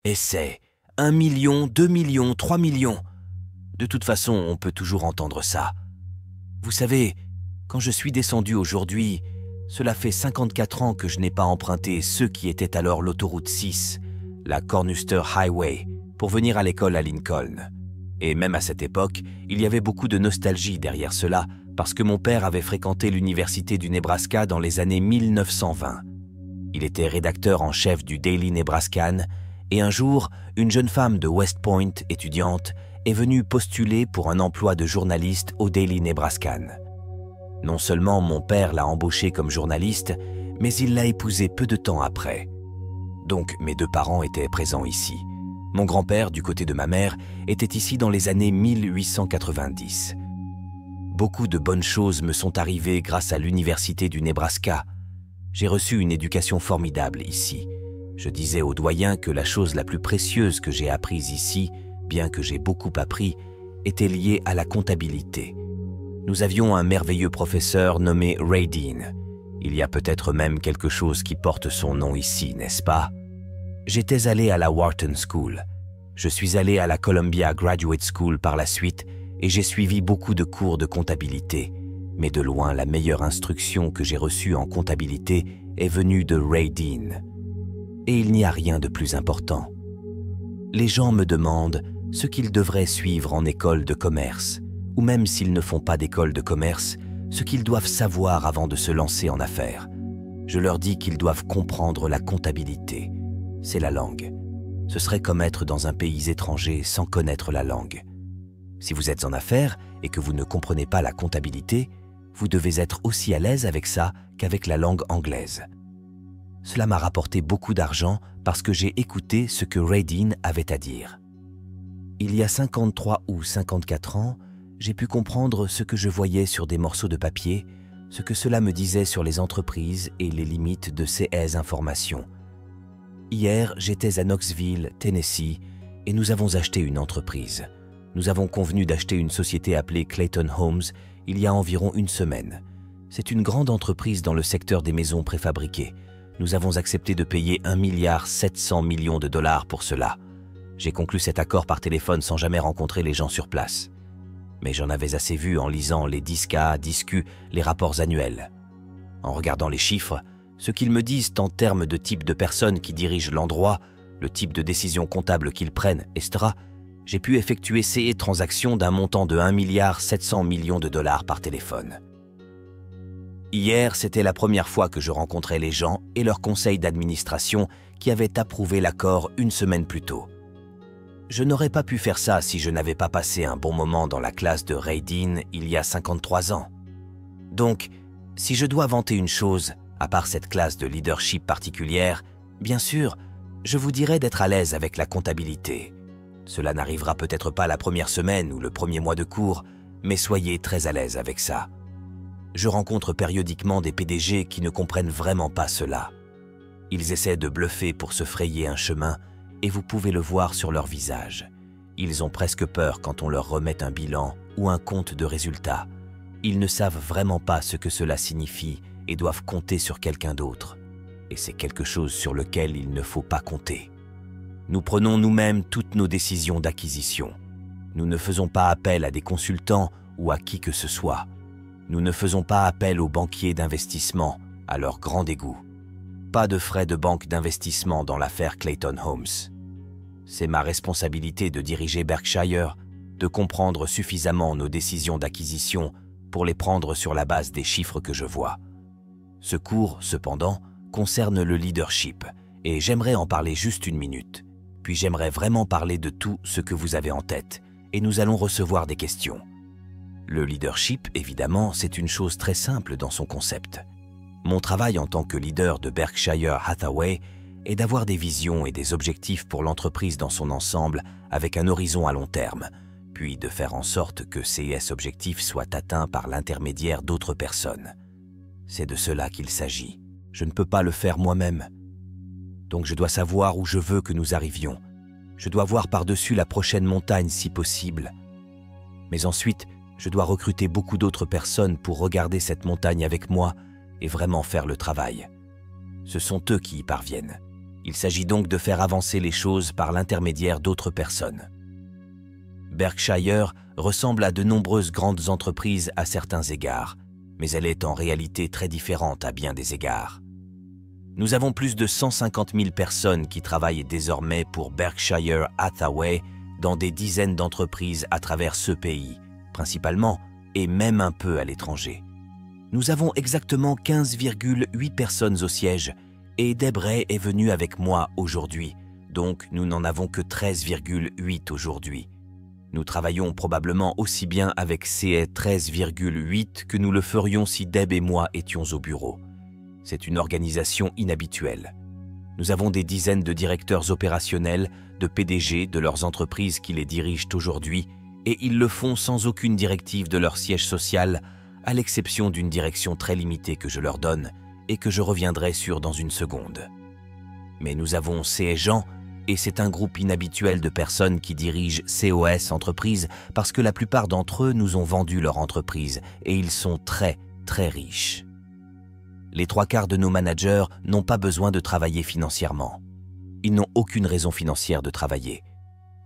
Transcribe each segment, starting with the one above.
Essai, 1 million, 2 millions, 3 millions. De toute façon, on peut toujours entendre ça. Vous savez, quand je suis descendu aujourd'hui, cela fait 54 ans que je n'ai pas emprunté ce qui était alors l'autoroute 6, la Cornuster Highway, pour venir à l'école à Lincoln. Et même à cette époque, il y avait beaucoup de nostalgie derrière cela, parce que mon père avait fréquenté l'université du Nebraska dans les années 1920. Il était rédacteur en chef du Daily Nebraskan, et un jour, une jeune femme de West Point, étudiante, est venue postuler pour un emploi de journaliste au Daily Nebraskan. Non seulement mon père l'a embauchée comme journaliste, mais il l'a épousée peu de temps après. Donc mes deux parents étaient présents ici. Mon grand-père, du côté de ma mère, était ici dans les années 1890. Beaucoup de bonnes choses me sont arrivées grâce à l'université du Nebraska. J'ai reçu une éducation formidable ici. Je disais aux doyens que la chose la plus précieuse que j'ai apprise ici, bien que j'ai beaucoup appris, était liée à la comptabilité. Nous avions un merveilleux professeur nommé Ray Dean. Il y a peut-être même quelque chose qui porte son nom ici, n'est-ce pas? J'étais allé à la Wharton School. Je suis allé à la Columbia Graduate School par la suite et j'ai suivi beaucoup de cours de comptabilité. Mais de loin, la meilleure instruction que j'ai reçue en comptabilité est venue de Ray Dean. Et il n'y a rien de plus important. Les gens me demandent ce qu'ils devraient suivre en école de commerce, ou même s'ils ne font pas d'école de commerce, ce qu'ils doivent savoir avant de se lancer en affaires. Je leur dis qu'ils doivent comprendre la comptabilité. C'est la langue. Ce serait comme être dans un pays étranger sans connaître la langue. Si vous êtes en affaires et que vous ne comprenez pas la comptabilité, vous devez être aussi à l'aise avec ça qu'avec la langue anglaise. Cela m'a rapporté beaucoup d'argent parce que j'ai écouté ce que Ray Dean avait à dire. Il y a 53 ou 54 ans, j'ai pu comprendre ce que je voyais sur des morceaux de papier, ce que cela me disait sur les entreprises et les limites de ces informations. Hier, j'étais à Knoxville, Tennessee, et nous avons acheté une entreprise. Nous avons convenu d'acheter une société appelée Clayton Homes il y a environ une semaine. C'est une grande entreprise dans le secteur des maisons préfabriquées. Nous avons accepté de payer 1,7 milliard de dollars pour cela. J'ai conclu cet accord par téléphone sans jamais rencontrer les gens sur place. Mais j'en avais assez vu en lisant les 10K, 10Q, les rapports annuels. En regardant les chiffres, ce qu'ils me disent en termes de type de personnes qui dirigent l'endroit, le type de décision comptable qu'ils prennent, etc., j'ai pu effectuer ces transactions d'un montant de 1,7 milliard de dollars par téléphone. Hier, c'était la première fois que je rencontrais les gens et leur conseil d'administration qui avaient approuvé l'accord une semaine plus tôt. Je n'aurais pas pu faire ça si je n'avais pas passé un bon moment dans la classe de Ray Dean il y a 53 ans. Donc, si je dois vanter une chose, à part cette classe de leadership particulière, bien sûr, je vous dirais d'être à l'aise avec la comptabilité. Cela n'arrivera peut-être pas la première semaine ou le premier mois de cours, mais soyez très à l'aise avec ça. Je rencontre périodiquement des PDG qui ne comprennent vraiment pas cela. Ils essaient de bluffer pour se frayer un chemin et vous pouvez le voir sur leur visage. Ils ont presque peur quand on leur remet un bilan ou un compte de résultats. Ils ne savent vraiment pas ce que cela signifie et doivent compter sur quelqu'un d'autre. Et c'est quelque chose sur lequel il ne faut pas compter. Nous prenons nous-mêmes toutes nos décisions d'acquisition. Nous ne faisons pas appel à des consultants ou à qui que ce soit. Nous ne faisons pas appel aux banquiers d'investissement, à leur grand dégoût. Pas de frais de banque d'investissement dans l'affaire Clayton Homes. C'est ma responsabilité de diriger Berkshire, de comprendre suffisamment nos décisions d'acquisition pour les prendre sur la base des chiffres que je vois. Ce cours, cependant, concerne le leadership et j'aimerais en parler juste une minute. Puis j'aimerais vraiment parler de tout ce que vous avez en tête et nous allons recevoir des questions. Le leadership, évidemment, c'est une chose très simple dans son concept. Mon travail en tant que leader de Berkshire Hathaway est d'avoir des visions et des objectifs pour l'entreprise dans son ensemble avec un horizon à long terme, puis de faire en sorte que ces objectifs soient atteints par l'intermédiaire d'autres personnes. C'est de cela qu'il s'agit. Je ne peux pas le faire moi-même. Donc je dois savoir où je veux que nous arrivions. Je dois voir par-dessus la prochaine montagne si possible. Mais ensuite, je dois recruter beaucoup d'autres personnes pour regarder cette montagne avec moi et vraiment faire le travail. Ce sont eux qui y parviennent. Il s'agit donc de faire avancer les choses par l'intermédiaire d'autres personnes. Berkshire ressemble à de nombreuses grandes entreprises à certains égards, mais elle est en réalité très différente à bien des égards. Nous avons plus de 150 000 personnes qui travaillent désormais pour Berkshire Hathaway dans des dizaines d'entreprises à travers ce pays, principalement et même un peu à l'étranger. Nous avons exactement 15,8 personnes au siège et Debray est venu avec moi aujourd'hui, donc nous n'en avons que 13,8 aujourd'hui. Nous travaillons probablement aussi bien avec ces 13,8 que nous le ferions si Deb et moi étions au bureau. C'est une organisation inhabituelle. Nous avons des dizaines de directeurs opérationnels, de PDG de leurs entreprises qui les dirigent aujourd'hui et ils le font sans aucune directive de leur siège social, à l'exception d'une direction très limitée que je leur donne et que je reviendrai sur dans une seconde. Mais nous avons ces gens et c'est un groupe inhabituel de personnes qui dirigent COS Entreprises parce que la plupart d'entre eux nous ont vendu leur entreprise et ils sont très, très riches. Les 3/4 de nos managers n'ont pas besoin de travailler financièrement. Ils n'ont aucune raison financière de travailler.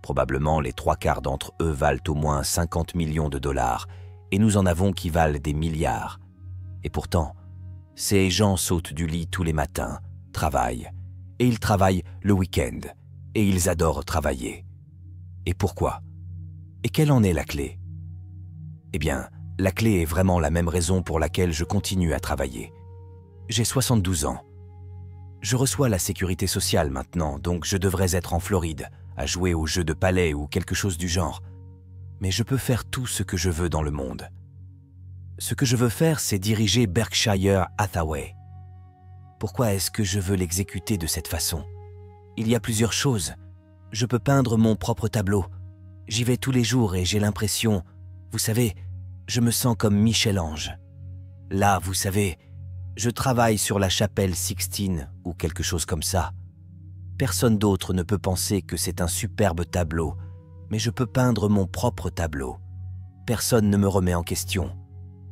Probablement les 3/4 d'entre eux valent au moins 50 millions de dollars et nous en avons qui valent des milliards. Et pourtant, ces gens sautent du lit tous les matins, travaillent, et ils travaillent le week-end. Et ils adorent travailler. Et pourquoi? Et quelle en est la clé? Eh bien, la clé est vraiment la même raison pour laquelle je continue à travailler. J'ai 72 ans. Je reçois la sécurité sociale maintenant, donc je devrais être en Floride, à jouer aux jeux de palais ou quelque chose du genre. Mais je peux faire tout ce que je veux dans le monde. Ce que je veux faire, c'est diriger Berkshire Hathaway. Pourquoi est-ce que je veux l'exécuter de cette façon? Il y a plusieurs choses. Je peux peindre mon propre tableau. J'y vais tous les jours et j'ai l'impression, vous savez, je me sens comme Michel-Ange. Là, vous savez, je travaille sur la chapelle Sixtine ou quelque chose comme ça. Personne d'autre ne peut penser que c'est un superbe tableau, mais je peux peindre mon propre tableau. Personne ne me remet en question.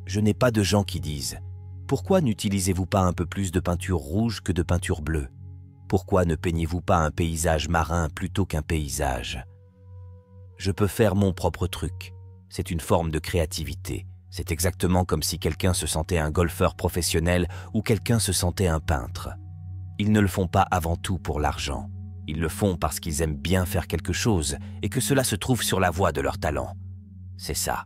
Je n'ai pas de gens qui disent « Pourquoi n'utilisez-vous pas un peu plus de peinture rouge que de peinture bleue ?» Pourquoi ne peignez-vous pas un paysage marin plutôt qu'un paysage? Je peux faire mon propre truc. C'est une forme de créativité. C'est exactement comme si quelqu'un se sentait un golfeur professionnel ou quelqu'un se sentait un peintre. Ils ne le font pas avant tout pour l'argent. Ils le font parce qu'ils aiment bien faire quelque chose et que cela se trouve sur la voie de leur talent. C'est ça.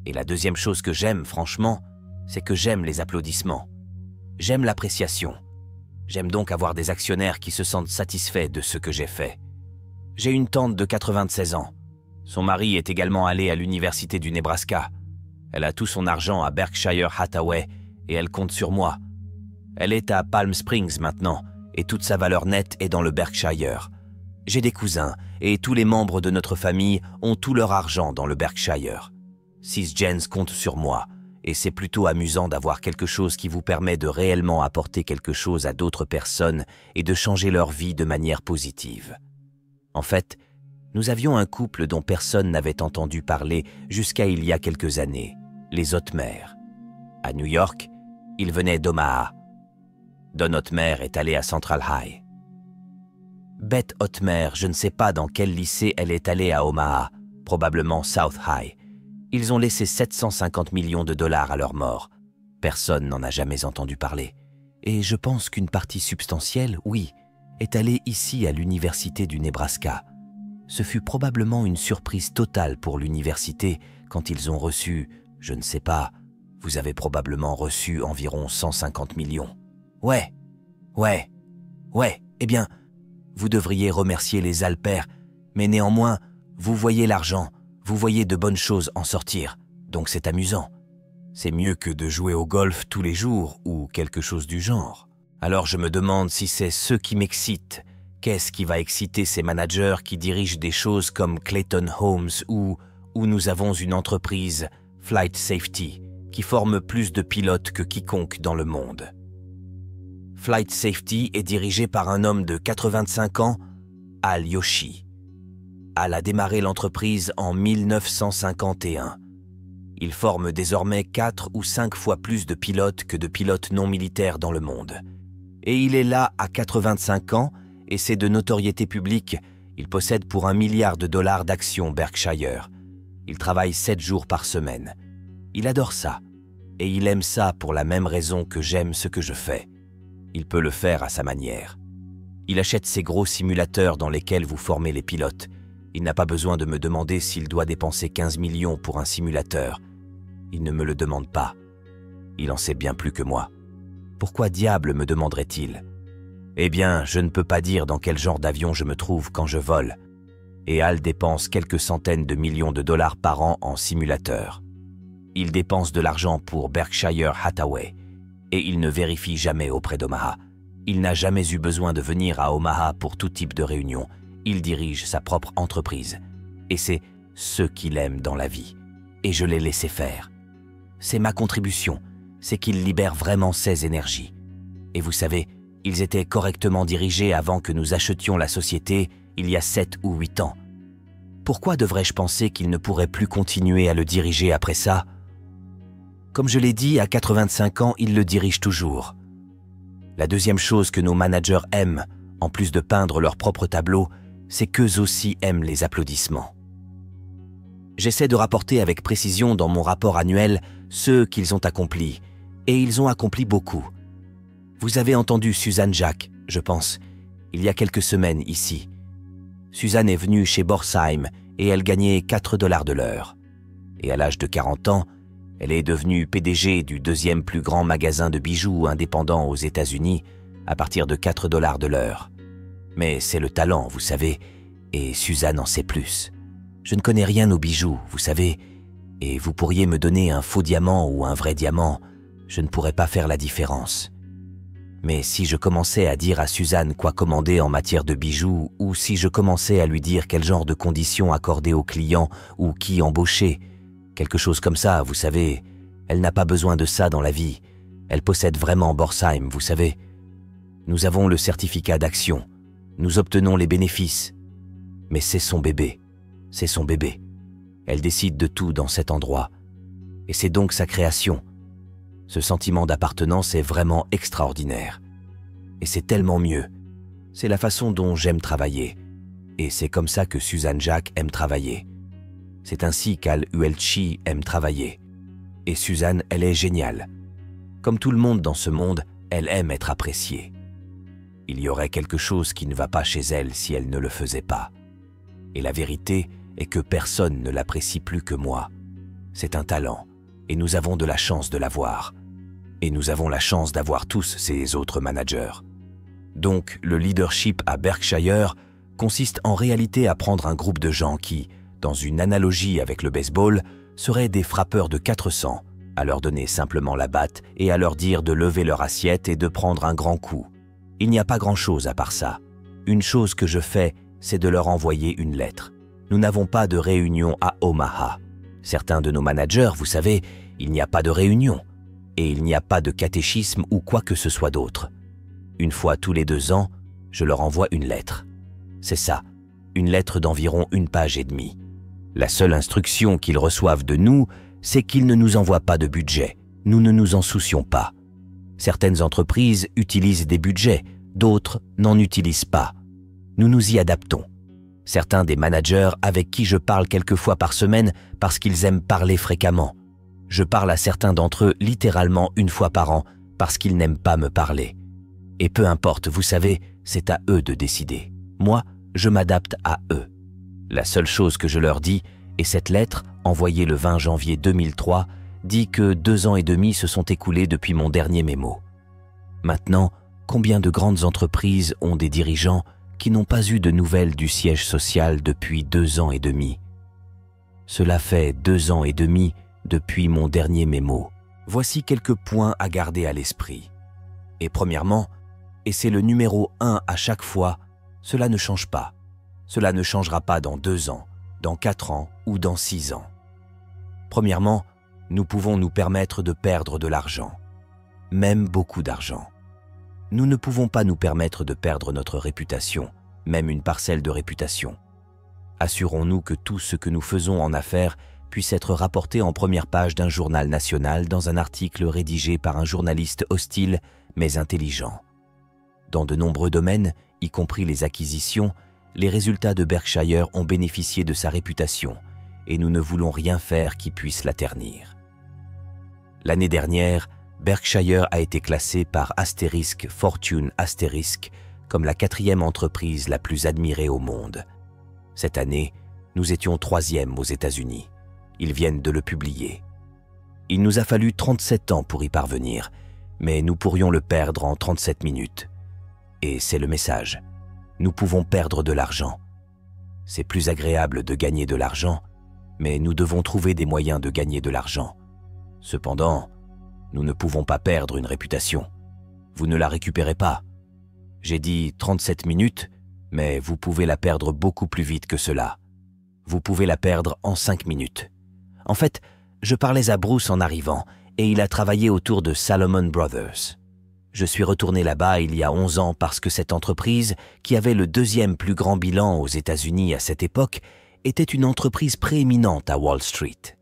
Et la deuxième chose que j'aime, franchement, c'est que j'aime les applaudissements. J'aime l'appréciation. J'aime donc avoir des actionnaires qui se sentent satisfaits de ce que j'ai fait. J'ai une tante de 96 ans. Son mari est également allé à l'université du Nebraska. Elle a tout son argent à Berkshire Hathaway et elle compte sur moi. Elle est à Palm Springs maintenant et toute sa valeur nette est dans le Berkshire. J'ai des cousins et tous les membres de notre famille ont tout leur argent dans le Berkshire. Sis Jens compte sur moi. Et c'est plutôt amusant d'avoir quelque chose qui vous permet de réellement apporter quelque chose à d'autres personnes et de changer leur vie de manière positive. En fait, nous avions un couple dont personne n'avait entendu parler jusqu'à il y a quelques années, les Othmer. À New York, ils venaient d'Omaha. Don Othmer est allé à Central High. Beth Othmer, je ne sais pas dans quel lycée elle est allée à Omaha, probablement South High. Ils ont laissé 750 millions de dollars à leur mort. Personne n'en a jamais entendu parler. Et je pense qu'une partie substantielle, oui, est allée ici à l'université du Nebraska. Ce fut probablement une surprise totale pour l'université quand ils ont reçu, je ne sais pas, vous avez probablement reçu environ 150 millions. Ouais, eh bien, vous devriez remercier les Alper, mais néanmoins, vous voyez l'argent. Vous voyez de bonnes choses en sortir, donc c'est amusant. C'est mieux que de jouer au golf tous les jours ou quelque chose du genre. Alors je me demande si c'est ce qui m'excite. Qu'est-ce qui va exciter ces managers qui dirigent des choses comme Clayton Homes ou où nous avons une entreprise, Flight Safety, qui forme plus de pilotes que quiconque dans le monde. Flight Safety est dirigé par un homme de 85 ans, Al Yoshi. Al a démarré l'entreprise en 1951. Il forme désormais 4 ou 5 fois plus de pilotes que de pilotes non militaires dans le monde. Et il est là à 85 ans et c'est de notoriété publique. Il possède pour $1 milliard d'actions Berkshire. Il travaille 7 jours par semaine. Il adore ça. Et il aime ça pour la même raison que j'aime ce que je fais. Il peut le faire à sa manière. Il achète ces gros simulateurs dans lesquels vous formez les pilotes. Il n'a pas besoin de me demander s'il doit dépenser 15 millions pour un simulateur. Il ne me le demande pas. Il en sait bien plus que moi. Pourquoi diable me demanderait-il ? Eh bien, je ne peux pas dire dans quel genre d'avion je me trouve quand je vole. Et Al dépense quelques centaines de millions de dollars par an en simulateur. Il dépense de l'argent pour Berkshire Hathaway. Et il ne vérifie jamais auprès d'Omaha. Il n'a jamais eu besoin de venir à Omaha pour tout type de réunion. Il dirige sa propre entreprise. Et c'est ce qu'il aime dans la vie. Et je l'ai laissé faire. C'est ma contribution. C'est qu'il libère vraiment ses énergies. Et vous savez, ils étaient correctement dirigés avant que nous achetions la société il y a 7 ou 8 ans. Pourquoi devrais-je penser qu'ils ne pourraient plus continuer à le diriger après ça ? Comme je l'ai dit, à 85 ans, ils le dirigent toujours. La deuxième chose que nos managers aiment, en plus de peindre leur propre tableau, c'est qu'eux aussi aiment les applaudissements. J'essaie de rapporter avec précision dans mon rapport annuel ce qu'ils ont accompli, et ils ont accompli beaucoup. Vous avez entendu Suzanne Jack, je pense, il y a quelques semaines ici. Suzanne est venue chez Borsheim et elle gagnait $4 de l'heure. Et à l'âge de 40 ans, elle est devenue PDG du 2e plus grand magasin de bijoux indépendant aux États-Unis à partir de $4 de l'heure. Mais c'est le talent, vous savez, et Suzanne en sait plus. Je ne connais rien aux bijoux, vous savez, et vous pourriez me donner un faux diamant ou un vrai diamant, je ne pourrais pas faire la différence. Mais si je commençais à dire à Suzanne quoi commander en matière de bijoux, ou si je commençais à lui dire quel genre de conditions accorder aux clients ou qui embaucher, quelque chose comme ça, vous savez, elle n'a pas besoin de ça dans la vie. Elle possède vraiment Borsheim, vous savez. Nous avons le certificat d'action. Nous obtenons les bénéfices. Mais c'est son bébé. C'est son bébé. Elle décide de tout dans cet endroit. Et c'est donc sa création. Ce sentiment d'appartenance est vraiment extraordinaire. Et c'est tellement mieux. C'est la façon dont j'aime travailler. Et c'est comme ça que Suzanne Jack aime travailler. C'est ainsi qu'Al Uelchi aime travailler. Et Suzanne, elle est géniale. Comme tout le monde dans ce monde, elle aime être appréciée. Il y aurait quelque chose qui ne va pas chez elle si elle ne le faisait pas. Et la vérité est que personne ne l'apprécie plus que moi. C'est un talent, et nous avons de la chance de l'avoir. Et nous avons la chance d'avoir tous ces autres managers. Donc, le leadership à Berkshire consiste en réalité à prendre un groupe de gens qui, dans une analogie avec le baseball, seraient des frappeurs de 400, à leur donner simplement la batte et à leur dire de lever leur assiette et de prendre un grand coup. Il n'y a pas grand-chose à part ça. Une chose que je fais, c'est de leur envoyer une lettre. Nous n'avons pas de réunion à Omaha. Certains de nos managers, vous savez, il n'y a pas de réunion. Et il n'y a pas de catéchisme ou quoi que ce soit d'autre. Une fois tous les 2 ans, je leur envoie une lettre. C'est ça, une lettre d'environ 1 page et demie. La seule instruction qu'ils reçoivent de nous, c'est qu'ils ne nous envoient pas de budget. Nous ne nous en soucions pas. Certaines entreprises utilisent des budgets, d'autres n'en utilisent pas. Nous nous y adaptons. Certains des managers avec qui je parle quelques fois par semaine parce qu'ils aiment parler fréquemment. Je parle à certains d'entre eux littéralement 1 fois par an parce qu'ils n'aiment pas me parler. Et peu importe, vous savez, c'est à eux de décider. Moi, je m'adapte à eux. La seule chose que je leur dis, et cette lettre, envoyée le 20 janvier 2003, dit que 2 ans et demi se sont écoulés depuis mon dernier mémo. Maintenant, combien de grandes entreprises ont des dirigeants qui n'ont pas eu de nouvelles du siège social depuis 2 ans et demi? Cela fait 2 ans et demi depuis mon dernier mémo. Voici quelques points à garder à l'esprit. Et premièrement, et c'est le numéro 1 à chaque fois, cela ne change pas. Cela ne changera pas dans 2 ans, dans 4 ans ou dans 6 ans. Premièrement, nous pouvons nous permettre de perdre de l'argent, même beaucoup d'argent. Nous ne pouvons pas nous permettre de perdre notre réputation, même une parcelle de réputation. Assurons-nous que tout ce que nous faisons en affaires puisse être rapporté en première page d'un journal national dans un article rédigé par un journaliste hostile mais intelligent. Dans de nombreux domaines, y compris les acquisitions, les résultats de Berkshire ont bénéficié de sa réputation et nous ne voulons rien faire qui puisse la ternir. L'année dernière, Berkshire a été classé par Fortune comme la 4e entreprise la plus admirée au monde. Cette année, nous étions 3e aux États-Unis. Ils viennent de le publier. Il nous a fallu 37 ans pour y parvenir, mais nous pourrions le perdre en 37 minutes. Et c'est le message. Nous pouvons perdre de l'argent. C'est plus agréable de gagner de l'argent, mais nous devons trouver des moyens de gagner de l'argent. Cependant, nous ne pouvons pas perdre une réputation. Vous ne la récupérez pas. J'ai dit 37 minutes, mais vous pouvez la perdre beaucoup plus vite que cela. Vous pouvez la perdre en 5 minutes. En fait, je parlais à Bruce en arrivant, et il a travaillé autour de Salomon Brothers. Je suis retourné là-bas il y a 11 ans parce que cette entreprise, qui avait le 2e plus grand bilan aux États-Unis à cette époque, était une entreprise prééminente à Wall Street.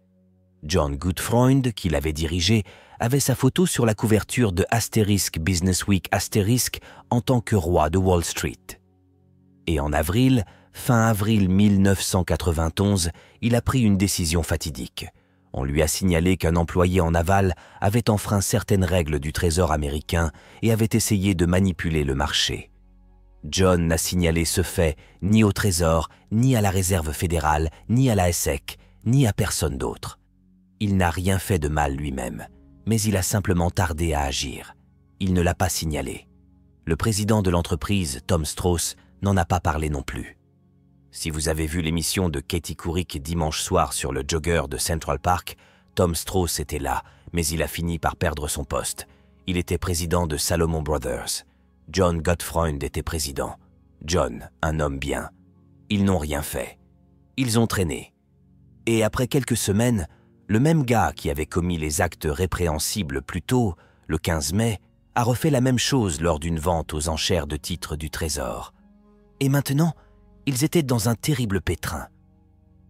John Gutfreund, qui l'avait dirigé, avait sa photo sur la couverture de Business Week en tant que roi de Wall Street. Et en avril, fin avril 1991, il a pris une décision fatidique. On lui a signalé qu'un employé en aval avait enfreint certaines règles du Trésor américain et avait essayé de manipuler le marché. John n'a signalé ce fait ni au Trésor, ni à la Réserve fédérale, ni à la SEC, ni à personne d'autre. Il n'a rien fait de mal lui-même, mais il a simplement tardé à agir. Il ne l'a pas signalé. Le président de l'entreprise, Tom Strauss, n'en a pas parlé non plus. Si vous avez vu l'émission de Katie Couric dimanche soir sur le jogger de Central Park, Tom Strauss était là, mais il a fini par perdre son poste. Il était président de Salomon Brothers. John Gutfreund était président. John, un homme bien. Ils n'ont rien fait. Ils ont traîné. Et après quelques semaines, le même gars qui avait commis les actes répréhensibles plus tôt, le 15 mai, a refait la même chose lors d'une vente aux enchères de titres du Trésor. Et maintenant, ils étaient dans un terrible pétrin.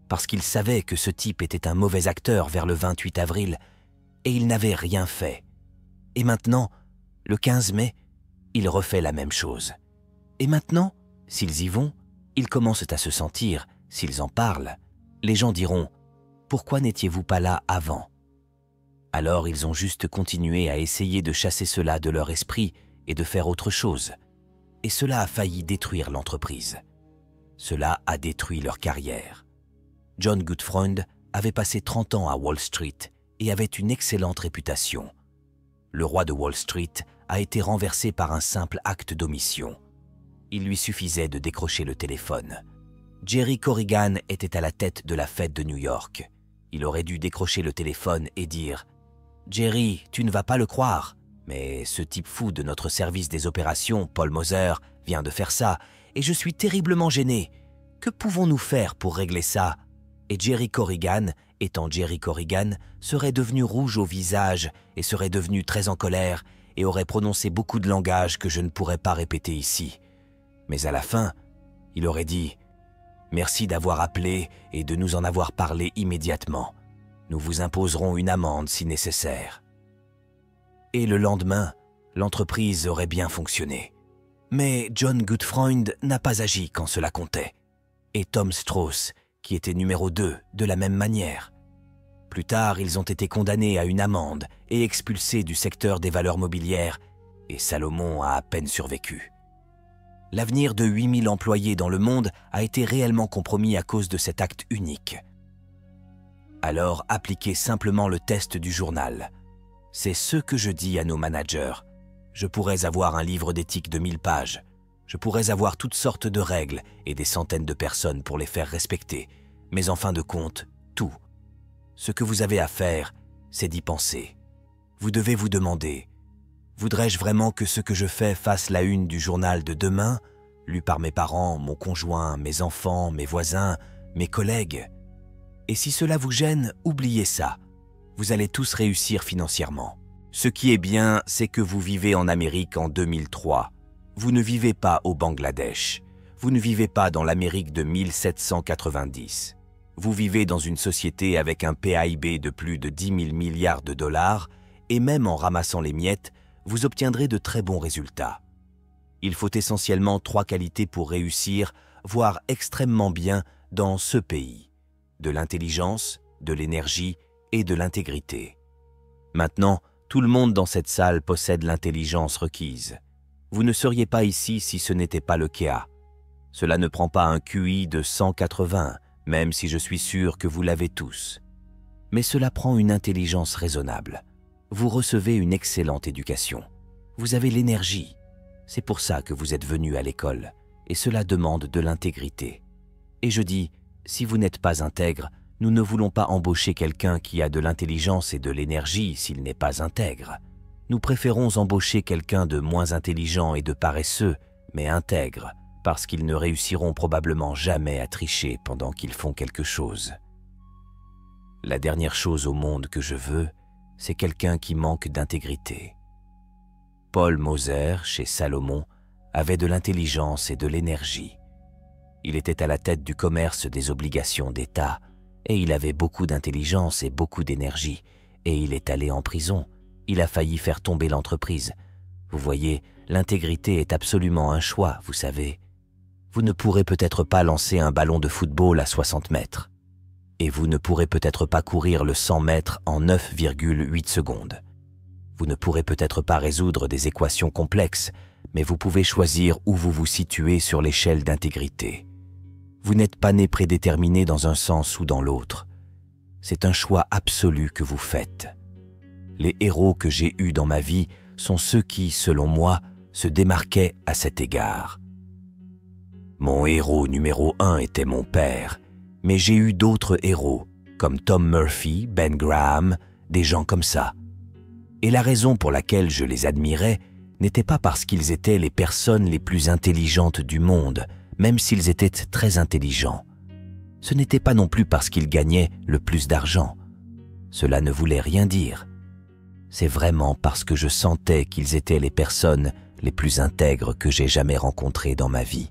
Parce qu'ils savaient que ce type était un mauvais acteur vers le 28 avril, et ils n'avaient rien fait. Et maintenant, le 15 mai, il refait la même chose. Et maintenant, s'ils y vont, ils commencent à se sentir, s'ils en parlent, les gens diront « Pourquoi n'étiez-vous pas là avant ?» Alors ils ont juste continué à essayer de chasser cela de leur esprit et de faire autre chose. Et cela a failli détruire l'entreprise. Cela a détruit leur carrière. John Gutfreund avait passé 30 ans à Wall Street et avait une excellente réputation. Le roi de Wall Street a été renversé par un simple acte d'omission. Il lui suffisait de décrocher le téléphone. Jerry Corrigan était à la tête de la fête de New York. Il aurait dû décrocher le téléphone et dire « Jerry, tu ne vas pas le croire, mais ce type fou de notre service des opérations, Paul Moser, vient de faire ça, et je suis terriblement gêné. Que pouvons-nous faire pour régler ça ?» Et Jerry Corrigan, étant Jerry Corrigan, serait devenu rouge au visage et serait devenu très en colère et aurait prononcé beaucoup de langage que je ne pourrais pas répéter ici. Mais à la fin, il aurait dit « Merci d'avoir appelé et de nous en avoir parlé immédiatement. Nous vous imposerons une amende si nécessaire. » Et le lendemain, l'entreprise aurait bien fonctionné. Mais John Gutfreund n'a pas agi quand cela comptait. Et Tom Strauss, qui était numéro 2, de la même manière. Plus tard, ils ont été condamnés à une amende et expulsés du secteur des valeurs mobilières, et Salomon a à peine survécu. L'avenir de 8000 employés dans le monde a été réellement compromis à cause de cet acte unique. Alors appliquez simplement le test du journal. C'est ce que je dis à nos managers. Je pourrais avoir un livre d'éthique de 1000 pages. Je pourrais avoir toutes sortes de règles et des centaines de personnes pour les faire respecter. Mais en fin de compte, tout. Ce que vous avez à faire, c'est d'y penser. Vous devez vous demander, voudrais-je vraiment que ce que je fais fasse la une du journal de demain, lu par mes parents, mon conjoint, mes enfants, mes voisins, mes collègues? Et si cela vous gêne, oubliez ça. Vous allez tous réussir financièrement. Ce qui est bien, c'est que vous vivez en Amérique en 2003. Vous ne vivez pas au Bangladesh. Vous ne vivez pas dans l'Amérique de 1790. Vous vivez dans une société avec un PIB de plus de 10 000 milliards de dollars et même en ramassant les miettes, vous obtiendrez de très bons résultats. Il faut essentiellement 3 qualités pour réussir, voire extrêmement bien, dans ce pays. De l'intelligence, de l'énergie et de l'intégrité. Maintenant, tout le monde dans cette salle possède l'intelligence requise. Vous ne seriez pas ici si ce n'était pas le cas. Cela ne prend pas un QI de 180, même si je suis sûr que vous l'avez tous. Mais cela prend une intelligence raisonnable. Vous recevez une excellente éducation. Vous avez l'énergie. C'est pour ça que vous êtes venu à l'école, et cela demande de l'intégrité. Et je dis, si vous n'êtes pas intègre, nous ne voulons pas embaucher quelqu'un qui a de l'intelligence et de l'énergie s'il n'est pas intègre. Nous préférons embaucher quelqu'un de moins intelligent et de paresseux, mais intègre, parce qu'ils ne réussiront probablement jamais à tricher pendant qu'ils font quelque chose. La dernière chose au monde que je veux, c'est quelqu'un qui manque d'intégrité. Paul Moser, chez Salomon, avait de l'intelligence et de l'énergie. Il était à la tête du commerce des obligations d'État, et il avait beaucoup d'intelligence et beaucoup d'énergie, et il est allé en prison. Il a failli faire tomber l'entreprise. Vous voyez, l'intégrité est absolument un choix, vous savez. Vous ne pourrez peut-être pas lancer un ballon de football à 60 mètres. Et vous ne pourrez peut-être pas courir le 100 mètres en 9,8 secondes. Vous ne pourrez peut-être pas résoudre des équations complexes, mais vous pouvez choisir où vous vous situez sur l'échelle d'intégrité. Vous n'êtes pas né prédéterminé dans un sens ou dans l'autre. C'est un choix absolu que vous faites. Les héros que j'ai eus dans ma vie sont ceux qui, selon moi, se démarquaient à cet égard. Mon héros numéro 1 était mon père, mais j'ai eu d'autres héros, comme Tom Murphy, Ben Graham, des gens comme ça. Et la raison pour laquelle je les admirais n'était pas parce qu'ils étaient les personnes les plus intelligentes du monde, même s'ils étaient très intelligents. Ce n'était pas non plus parce qu'ils gagnaient le plus d'argent. Cela ne voulait rien dire. C'est vraiment parce que je sentais qu'ils étaient les personnes les plus intègres que j'ai jamais rencontrées dans ma vie.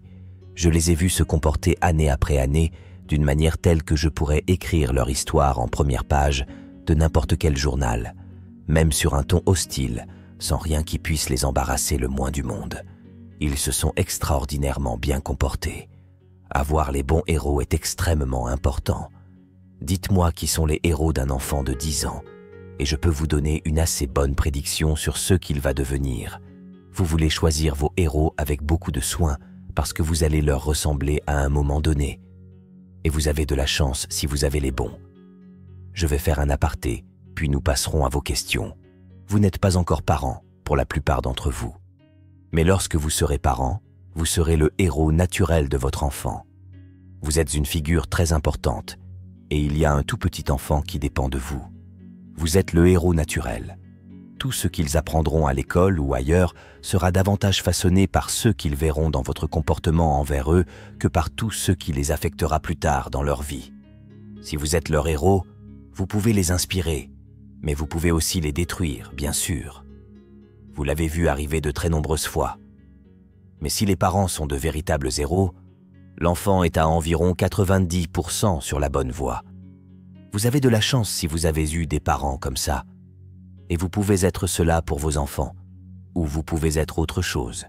Je les ai vus se comporter année après année d'une manière telle que je pourrais écrire leur histoire en première page de n'importe quel journal, même sur un ton hostile, sans rien qui puisse les embarrasser le moins du monde. Ils se sont extraordinairement bien comportés. Avoir les bons héros est extrêmement important. Dites-moi qui sont les héros d'un enfant de 10 ans, et je peux vous donner une assez bonne prédiction sur ce qu'il va devenir. Vous voulez choisir vos héros avec beaucoup de soin parce que vous allez leur ressembler à un moment donné. Et vous avez de la chance si vous avez les bons. Je vais faire un aparté, puis nous passerons à vos questions. Vous n'êtes pas encore parents, pour la plupart d'entre vous. Mais lorsque vous serez parents, vous serez le héros naturel de votre enfant. Vous êtes une figure très importante, et il y a un tout petit enfant qui dépend de vous. Vous êtes le héros naturel. Tout ce qu'ils apprendront à l'école ou ailleurs sera davantage façonné par ceux qu'ils verront dans votre comportement envers eux que par tout ce qui les affectera plus tard dans leur vie. Si vous êtes leur héros, vous pouvez les inspirer, mais vous pouvez aussi les détruire, bien sûr. Vous l'avez vu arriver de très nombreuses fois. Mais si les parents sont de véritables héros, l'enfant est à environ 90% sur la bonne voie. Vous avez de la chance si vous avez eu des parents comme ça. Et vous pouvez être cela pour vos enfants, ou vous pouvez être autre chose.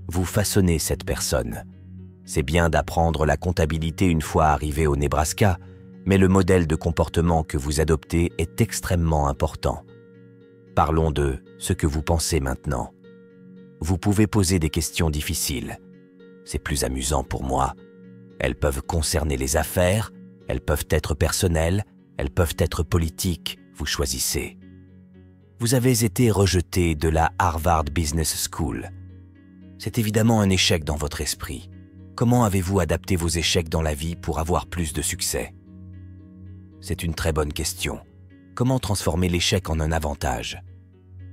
Vous façonnez cette personne. C'est bien d'apprendre la comptabilité une fois arrivé au Nebraska, mais le modèle de comportement que vous adoptez est extrêmement important. Parlons de ce que vous pensez maintenant. Vous pouvez poser des questions difficiles. C'est plus amusant pour moi. Elles peuvent concerner les affaires, elles peuvent être personnelles, elles peuvent être politiques, vous choisissez. Vous avez été rejeté de la Harvard Business School. C'est évidemment un échec dans votre esprit. Comment avez-vous adapté vos échecs dans la vie pour avoir plus de succès? C'est une très bonne question. Comment transformer l'échec en un avantage?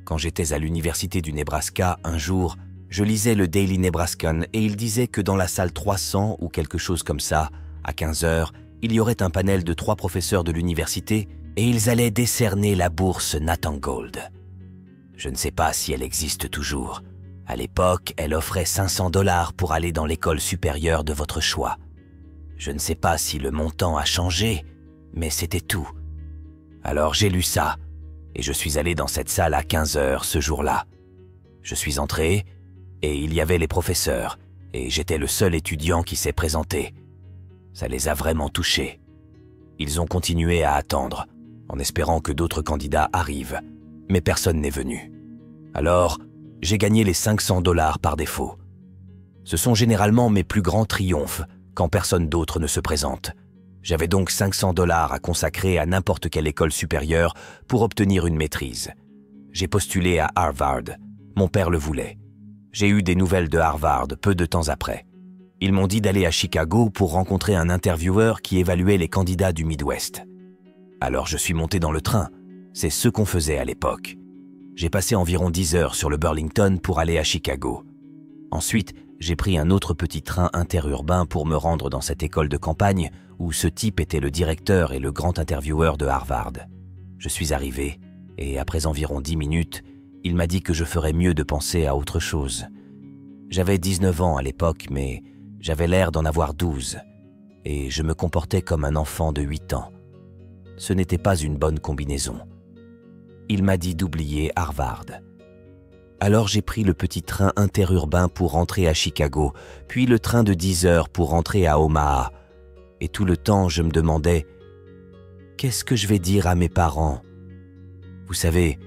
Quand j'étais à l'université du Nebraska, un jour, je lisais le Daily Nebraskan et il disait que dans la salle 300 ou quelque chose comme ça, à 15 heures, il y aurait un panel de 3 professeurs de l'université et ils allaient décerner la bourse Nathan Gold. Je ne sais pas si elle existe toujours. À l'époque, elle offrait 500 $ pour aller dans l'école supérieure de votre choix. Je ne sais pas si le montant a changé, mais c'était tout. Alors j'ai lu ça, et je suis allé dans cette salle à 15 heures ce jour-là. Je suis entré, Et il y avait les professeurs, et j'étais le seul étudiant qui s'est présenté. Ça les a vraiment touchés. Ils ont continué à attendre, en espérant que d'autres candidats arrivent, mais personne n'est venu. Alors, j'ai gagné les $500 par défaut. Ce sont généralement mes plus grands triomphes quand personne d'autre ne se présente. J'avais donc $500 à consacrer à n'importe quelle école supérieure pour obtenir une maîtrise. J'ai postulé à Harvard. Mon père le voulait. J'ai eu des nouvelles de Harvard peu de temps après. Ils m'ont dit d'aller à Chicago pour rencontrer un intervieweur qui évaluait les candidats du Midwest. Alors je suis monté dans le train. C'est ce qu'on faisait à l'époque. J'ai passé environ 10 heures sur le Burlington pour aller à Chicago. Ensuite, j'ai pris un autre petit train interurbain pour me rendre dans cette école de campagne où ce type était le directeur et le grand intervieweur de Harvard. Je suis arrivé et après environ 10 minutes, il m'a dit que je ferais mieux de penser à autre chose. J'avais 19 ans à l'époque, mais j'avais l'air d'en avoir 12 et je me comportais comme un enfant de 8 ans. Ce n'était pas une bonne combinaison. Il m'a dit d'oublier Harvard. Alors j'ai pris le petit train interurbain pour rentrer à Chicago, puis le train de 10 heures pour rentrer à Omaha. Et tout le temps, je me demandais « Qu'est-ce que je vais dire à mes parents ?» Vous savez,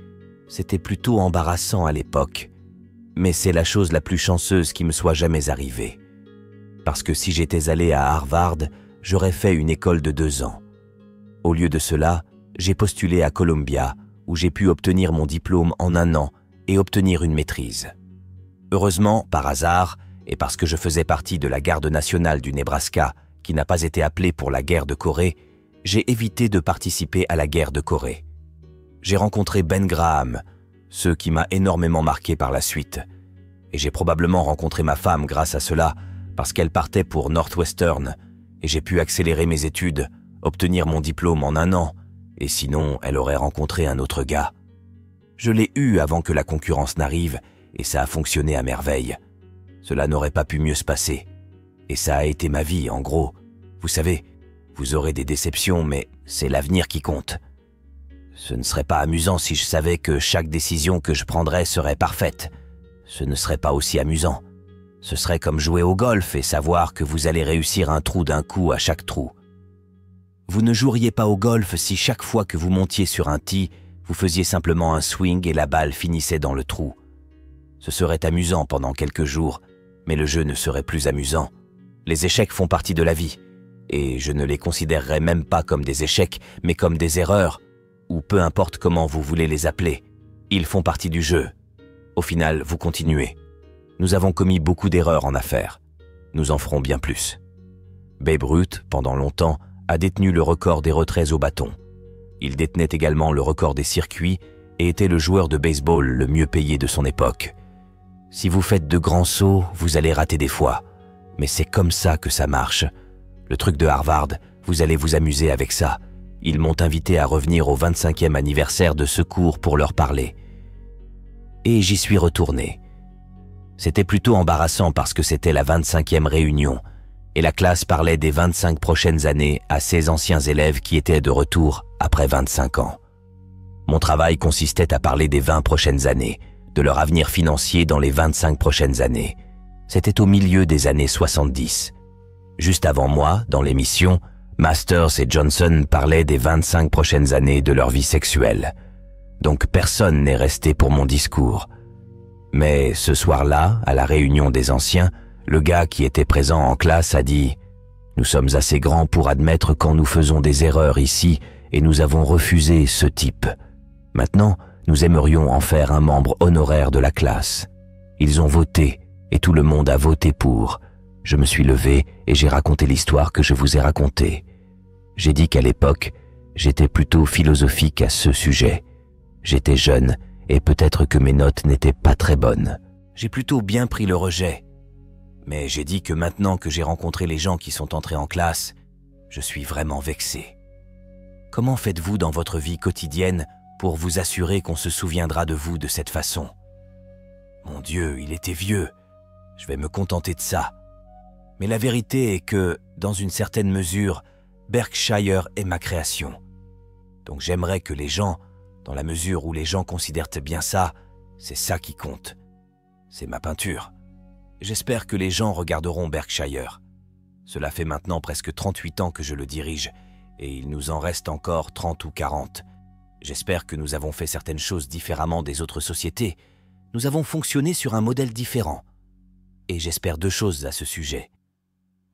c'était plutôt embarrassant à l'époque, mais c'est la chose la plus chanceuse qui me soit jamais arrivée. Parce que si j'étais allé à Harvard, j'aurais fait une école de 2 ans. Au lieu de cela, j'ai postulé à Columbia, où j'ai pu obtenir mon diplôme en 1 an et obtenir une maîtrise. Heureusement, par hasard, et parce que je faisais partie de la garde nationale du Nebraska, qui n'a pas été appelée pour la guerre de Corée, j'ai évité de participer à la guerre de Corée. J'ai rencontré Ben Graham, ce qui m'a énormément marqué par la suite. Et j'ai probablement rencontré ma femme grâce à cela, parce qu'elle partait pour Northwestern, et j'ai pu accélérer mes études, obtenir mon diplôme en 1 an, et sinon elle aurait rencontré un autre gars. Je l'ai eu avant que la concurrence n'arrive, et ça a fonctionné à merveille. Cela n'aurait pas pu mieux se passer. Et ça a été ma vie, en gros. Vous savez, vous aurez des déceptions, mais c'est l'avenir qui compte. Ce ne serait pas amusant si je savais que chaque décision que je prendrais serait parfaite. Ce ne serait pas aussi amusant. Ce serait comme jouer au golf et savoir que vous allez réussir un trou d'un coup à chaque trou. Vous ne joueriez pas au golf si chaque fois que vous montiez sur un tee, vous faisiez simplement un swing et la balle finissait dans le trou. Ce serait amusant pendant quelques jours, mais le jeu ne serait plus amusant. Les échecs font partie de la vie, et je ne les considérerais même pas comme des échecs, mais comme des erreurs, ou peu importe comment vous voulez les appeler. Ils font partie du jeu. Au final, vous continuez. Nous avons commis beaucoup d'erreurs en affaires. Nous en ferons bien plus. Babe Ruth, pendant longtemps, a détenu le record des retraits au bâton. Il détenait également le record des circuits et était le joueur de baseball le mieux payé de son époque. Si vous faites de grands sauts, vous allez rater des fois. Mais c'est comme ça que ça marche. Le truc de Harvard, vous allez vous amuser avec ça. Ils m'ont invité à revenir au 25e anniversaire de ce cours pour leur parler. Et j'y suis retourné. C'était plutôt embarrassant parce que c'était la 25e réunion et la classe parlait des 25 prochaines années à ces anciens élèves qui étaient de retour après 25 ans. Mon travail consistait à parler des 20 prochaines années, de leur avenir financier dans les 25 prochaines années. C'était au milieu des années 70. Juste avant moi, dans l'émission, Masters et Johnson parlaient des 25 prochaines années de leur vie sexuelle. Donc personne n'est resté pour mon discours. Mais ce soir-là, à la réunion des anciens, le gars qui était présent en classe a dit « Nous sommes assez grands pour admettre quand nous faisons des erreurs ici et nous avons refusé ce type. Maintenant, nous aimerions en faire un membre honoraire de la classe. » Ils ont voté et tout le monde a voté pour. Je me suis levé et j'ai raconté l'histoire que je vous ai racontée. J'ai dit qu'à l'époque, j'étais plutôt philosophique à ce sujet. J'étais jeune et peut-être que mes notes n'étaient pas très bonnes. J'ai plutôt bien pris le rejet. Mais j'ai dit que maintenant que j'ai rencontré les gens qui sont entrés en classe, je suis vraiment vexé. Comment faites-vous dans votre vie quotidienne pour vous assurer qu'on se souviendra de vous de cette façon? Mon Dieu, il était vieux. Je vais me contenter de ça. Mais la vérité est que, dans une certaine mesure, Berkshire est ma création. Donc j'aimerais que les gens, dans la mesure où les gens considèrent bien ça, c'est ça qui compte. C'est ma peinture, J'espère que les gens regarderont Berkshire. Cela fait maintenant presque 38 ans que je le dirige, et il nous en reste encore 30 ou 40. J'espère que nous avons fait certaines choses différemment des autres sociétés. Nous avons fonctionné sur un modèle différent. Et j'espère 2 choses à ce sujet.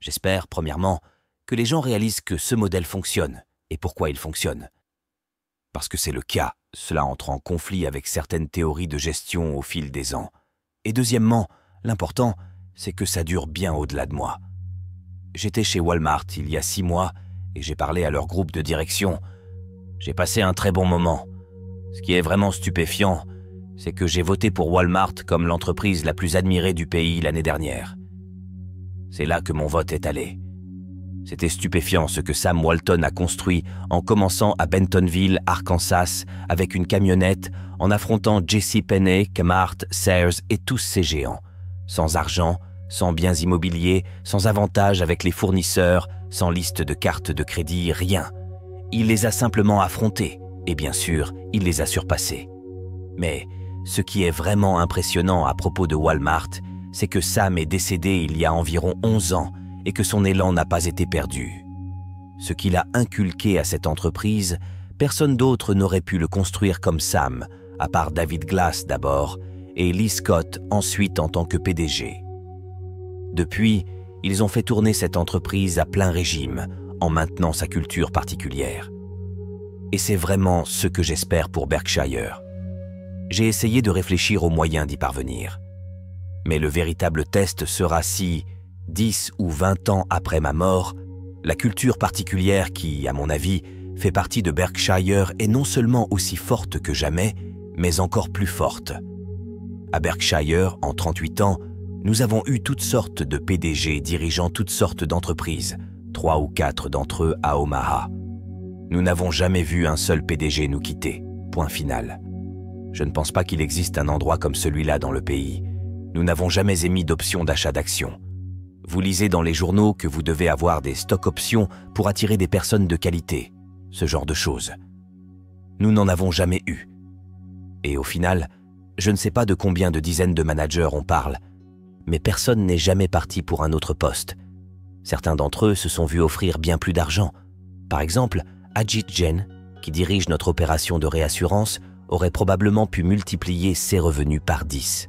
J'espère, premièrement, que les gens réalisent que ce modèle fonctionne, et pourquoi il fonctionne. Parce que c'est le cas, cela entre en conflit avec certaines théories de gestion au fil des ans. Et deuxièmement, l'important, c'est que ça dure bien au-delà de moi. J'étais chez Walmart il y a 6 mois, et j'ai parlé à leur groupe de direction. J'ai passé un très bon moment. Ce qui est vraiment stupéfiant, c'est que j'ai voté pour Walmart comme l'entreprise la plus admirée du pays l'année dernière. C'est là que mon vote est allé. C'était stupéfiant ce que Sam Walton a construit en commençant à Bentonville, Arkansas, avec une camionnette, en affrontant JCPenney, Kmart, Sears et tous ces géants. Sans argent, sans biens immobiliers, sans avantages avec les fournisseurs, sans liste de cartes de crédit, rien. Il les a simplement affrontés, et bien sûr, il les a surpassés. Mais ce qui est vraiment impressionnant à propos de Walmart, c'est que Sam est décédé il y a environ 11 ans et que son élan n'a pas été perdu. Ce qu'il a inculqué à cette entreprise, personne d'autre n'aurait pu le construire comme Sam, à part David Glass d'abord, et Lee Scott ensuite en tant que PDG. Depuis, ils ont fait tourner cette entreprise à plein régime, en maintenant sa culture particulière. Et c'est vraiment ce que j'espère pour Berkshire. J'ai essayé de réfléchir aux moyens d'y parvenir. Mais le véritable test sera si, 10 ou 20 ans après ma mort, la culture particulière qui, à mon avis, fait partie de Berkshire est non seulement aussi forte que jamais, mais encore plus forte. À Berkshire, en 38 ans, nous avons eu toutes sortes de PDG dirigeant toutes sortes d'entreprises, 3 ou 4 d'entre eux à Omaha. Nous n'avons jamais vu un seul PDG nous quitter, point final. Je ne pense pas qu'il existe un endroit comme celui-là dans le pays. Nous n'avons jamais émis d'option d'achat d'actions. Vous lisez dans les journaux que vous devez avoir des stock options pour attirer des personnes de qualité, ce genre de choses. Nous n'en avons jamais eu. Et au final, je ne sais pas de combien de dizaines de managers on parle, mais personne n'est jamais parti pour un autre poste. Certains d'entre eux se sont vus offrir bien plus d'argent. Par exemple, Ajit Jain, qui dirige notre opération de réassurance, aurait probablement pu multiplier ses revenus par 10.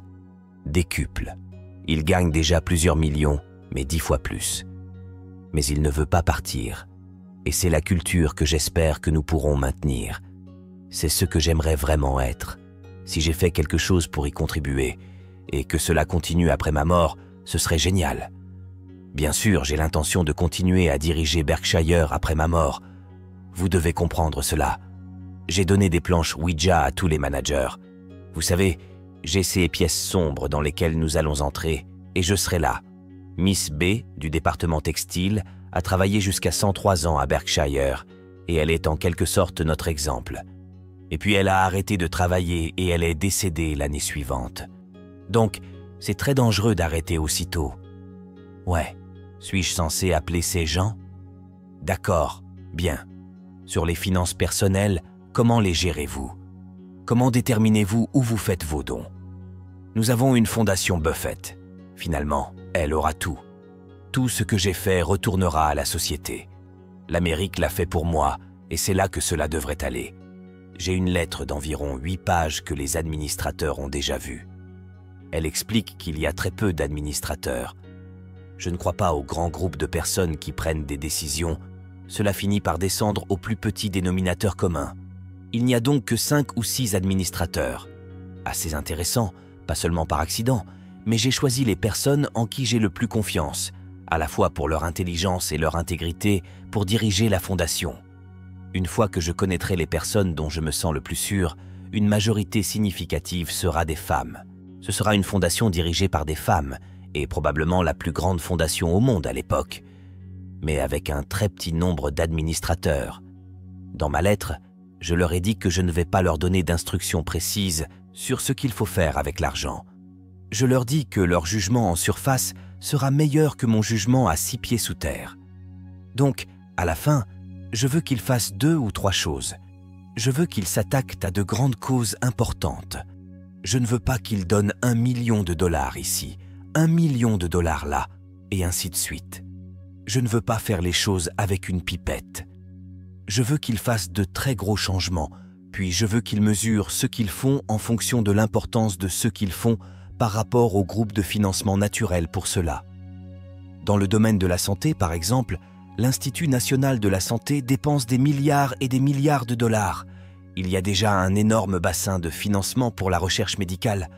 Décuple. Il gagne déjà plusieurs millions, mais 10 fois plus. Mais il ne veut pas partir. Et c'est la culture que j'espère que nous pourrons maintenir. C'est ce que j'aimerais vraiment être. Si j'ai fait quelque chose pour y contribuer, et que cela continue après ma mort, ce serait génial. Bien sûr, j'ai l'intention de continuer à diriger Berkshire après ma mort. Vous devez comprendre cela. J'ai donné des planches Ouija à tous les managers. Vous savez, j'ai ces pièces sombres dans lesquelles nous allons entrer, et je serai là. Miss B, du département textile, a travaillé jusqu'à 103 ans à Berkshire, et elle est en quelque sorte notre exemple. Et puis elle a arrêté de travailler et elle est décédée l'année suivante. Donc, c'est très dangereux d'arrêter aussitôt. Ouais, suis-je censé appeler ces gens? D'accord, bien. Sur les finances personnelles, comment les gérez-vous? Comment déterminez-vous où vous faites vos dons? Nous avons une fondation Buffett. Finalement, elle aura tout. Tout ce que j'ai fait retournera à la société. L'Amérique l'a fait pour moi, et c'est là que cela devrait aller. J'ai une lettre d'environ 8 pages que les administrateurs ont déjà vue. Elle explique qu'il y a très peu d'administrateurs. Je ne crois pas aux grands groupes de personnes qui prennent des décisions. Cela finit par descendre au plus petit dénominateur commun. Il n'y a donc que 5 ou 6 administrateurs. Assez intéressant, pas seulement par accident, mais j'ai choisi les personnes en qui j'ai le plus confiance, à la fois pour leur intelligence et leur intégrité, pour diriger la fondation. Une fois que je connaîtrai les personnes dont je me sens le plus sûr, une majorité significative sera des femmes. Ce sera une fondation dirigée par des femmes, et probablement la plus grande fondation au monde à l'époque, mais avec un très petit nombre d'administrateurs. Dans ma lettre, je leur ai dit que je ne vais pas leur donner d'instructions précises sur ce qu'il faut faire avec l'argent. Je leur dis que leur jugement en surface sera meilleur que mon jugement à 6 pieds sous terre. Donc, à la fin, je veux qu'ils fassent 2 ou 3 choses. Je veux qu'ils s'attaquent à de grandes causes importantes. Je ne veux pas qu'ils donnent $1 million ici, 1 million de dollars là, et ainsi de suite. Je ne veux pas faire les choses avec une pipette. Je veux qu'ils fassent de très gros changements, puis je veux qu'ils mesurent ce qu'ils font en fonction de l'importance de ce qu'ils font par rapport au groupe de financement naturel pour cela. Dans le domaine de la santé, par exemple, l'Institut national de la santé dépense des milliards et des milliards de dollars. Il y a déjà un énorme bassin de financement pour la recherche médicale.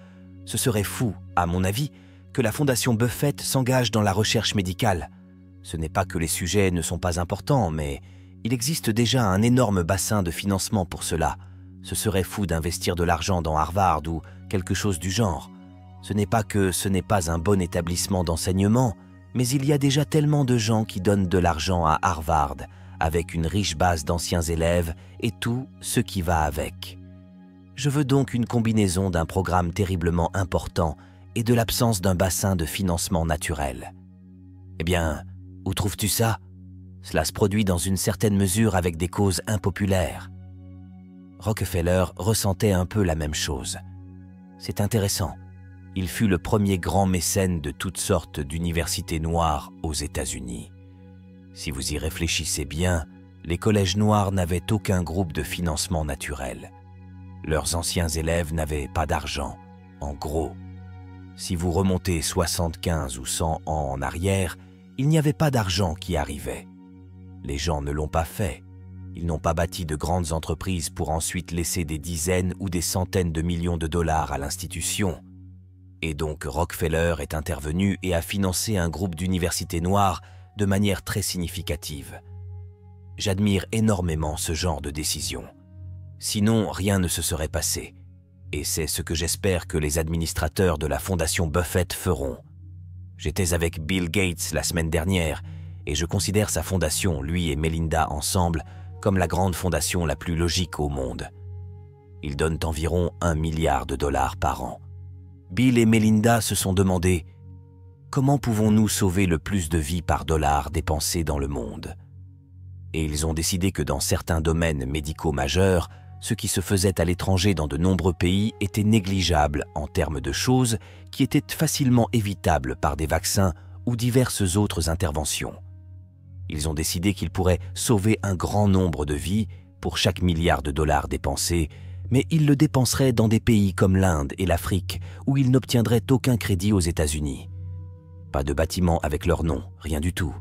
Ce serait fou, à mon avis, que la Fondation Buffett s'engage dans la recherche médicale. Ce n'est pas que les sujets ne sont pas importants, mais il existe déjà un énorme bassin de financement pour cela. Ce serait fou d'investir de l'argent dans Harvard ou quelque chose du genre. Ce n'est pas que ce n'est pas un bon établissement d'enseignement, mais il y a déjà tellement de gens qui donnent de l'argent à Harvard, avec une riche base d'anciens élèves et tout ce qui va avec. Je veux donc une combinaison d'un programme terriblement important et de l'absence d'un bassin de financement naturel. Eh bien, où trouves-tu ça? Cela se produit dans une certaine mesure avec des causes impopulaires. Rockefeller ressentait un peu la même chose. C'est intéressant. Il fut le premier grand mécène de toutes sortes d'universités noires aux États-Unis. Si vous y réfléchissez bien, les collèges noirs n'avaient aucun groupe de financement naturel. Leurs anciens élèves n'avaient pas d'argent, en gros. Si vous remontez 75 ou 100 ans en arrière, il n'y avait pas d'argent qui arrivait. Les gens ne l'ont pas fait. Ils n'ont pas bâti de grandes entreprises pour ensuite laisser des dizaines ou des centaines de millions de dollars à l'institution. Et donc Rockefeller est intervenu et a financé un groupe d'universités noires de manière très significative. J'admire énormément ce genre de décision. Sinon, rien ne se serait passé. Et c'est ce que j'espère que les administrateurs de la Fondation Buffett feront. J'étais avec Bill Gates la semaine dernière et je considère sa fondation, lui et Melinda ensemble, comme la grande fondation la plus logique au monde. Ils donnent environ 1 milliard de dollars par an. Bill et Melinda se sont demandé « Comment pouvons-nous sauver le plus de vies par dollar dépensé dans le monde ?» Et ils ont décidé que dans certains domaines médicaux majeurs, ce qui se faisait à l'étranger dans de nombreux pays était négligeable en termes de choses qui étaient facilement évitables par des vaccins ou diverses autres interventions. Ils ont décidé qu'ils pourraient sauver un grand nombre de vies pour chaque milliard de dollars dépensés, mais ils le dépenseraient dans des pays comme l'Inde et l'Afrique, où ils n'obtiendraient aucun crédit aux États-Unis. Pas de bâtiment avec leur nom, rien du tout.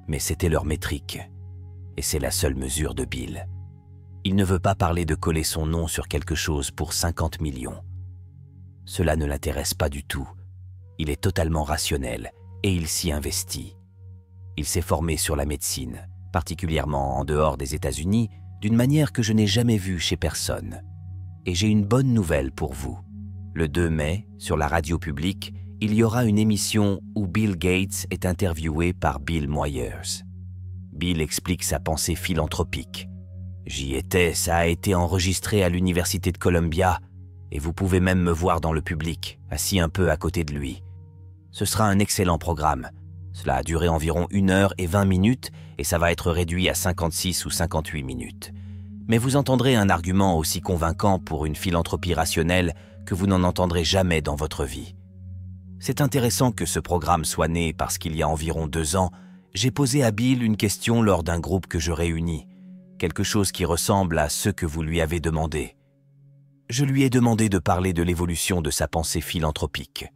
Mais c'était leur métrique, et c'est la seule mesure de Bill. Il ne veut pas parler de coller son nom sur quelque chose pour 50 millions. Cela ne l'intéresse pas du tout. Il est totalement rationnel, et il s'y investit. Il s'est formé sur la médecine, particulièrement en dehors des États-Unis, d'une manière que je n'ai jamais vue chez personne. Et j'ai une bonne nouvelle pour vous. Le 2 mai, sur la radio publique, il y aura une émission où Bill Gates est interviewé par Bill Moyers. Bill explique sa pensée philanthropique. J'y étais, ça a été enregistré à l'Université de Columbia, et vous pouvez même me voir dans le public, assis un peu à côté de lui. Ce sera un excellent programme. Cela a duré environ 1 heure et 20 minutes et ça va être réduit à 56 ou 58 minutes. Mais vous entendrez un argument aussi convaincant pour une philanthropie rationnelle que vous n'en entendrez jamais dans votre vie. C'est intéressant que ce programme soit né parce qu'il y a environ 2 ans, j'ai posé à Bill une question lors d'un groupe que je réunis, quelque chose qui ressemble à ce que vous lui avez demandé. Je lui ai demandé de parler de l'évolution de sa pensée philanthropique.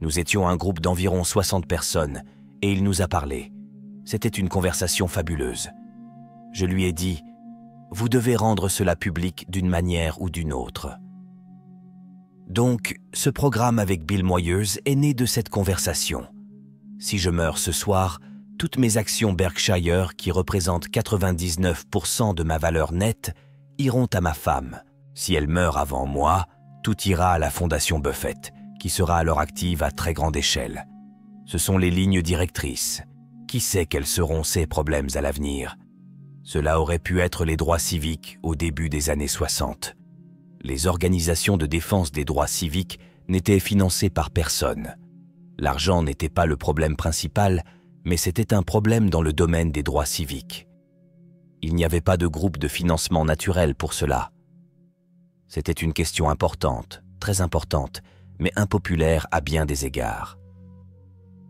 Nous étions un groupe d'environ 60 personnes et il nous a parlé. C'était une conversation fabuleuse. Je lui ai dit « Vous devez rendre cela public d'une manière ou d'une autre. » Donc, ce programme avec Bill Moyers est né de cette conversation. Si je meurs ce soir, toutes mes actions Berkshire, qui représentent 99% de ma valeur nette, iront à ma femme. Si elle meurt avant moi, tout ira à la Fondation Buffett, qui sera alors active à très grande échelle. Ce sont les lignes directrices. Qui sait quels seront ses problèmes à l'avenir? Cela aurait pu être les droits civiques au début des années 60. Les organisations de défense des droits civiques n'étaient financées par personne. L'argent n'était pas le problème principal, mais c'était un problème dans le domaine des droits civiques. Il n'y avait pas de groupe de financement naturel pour cela. C'était une question importante, très importante, mais impopulaire à bien des égards.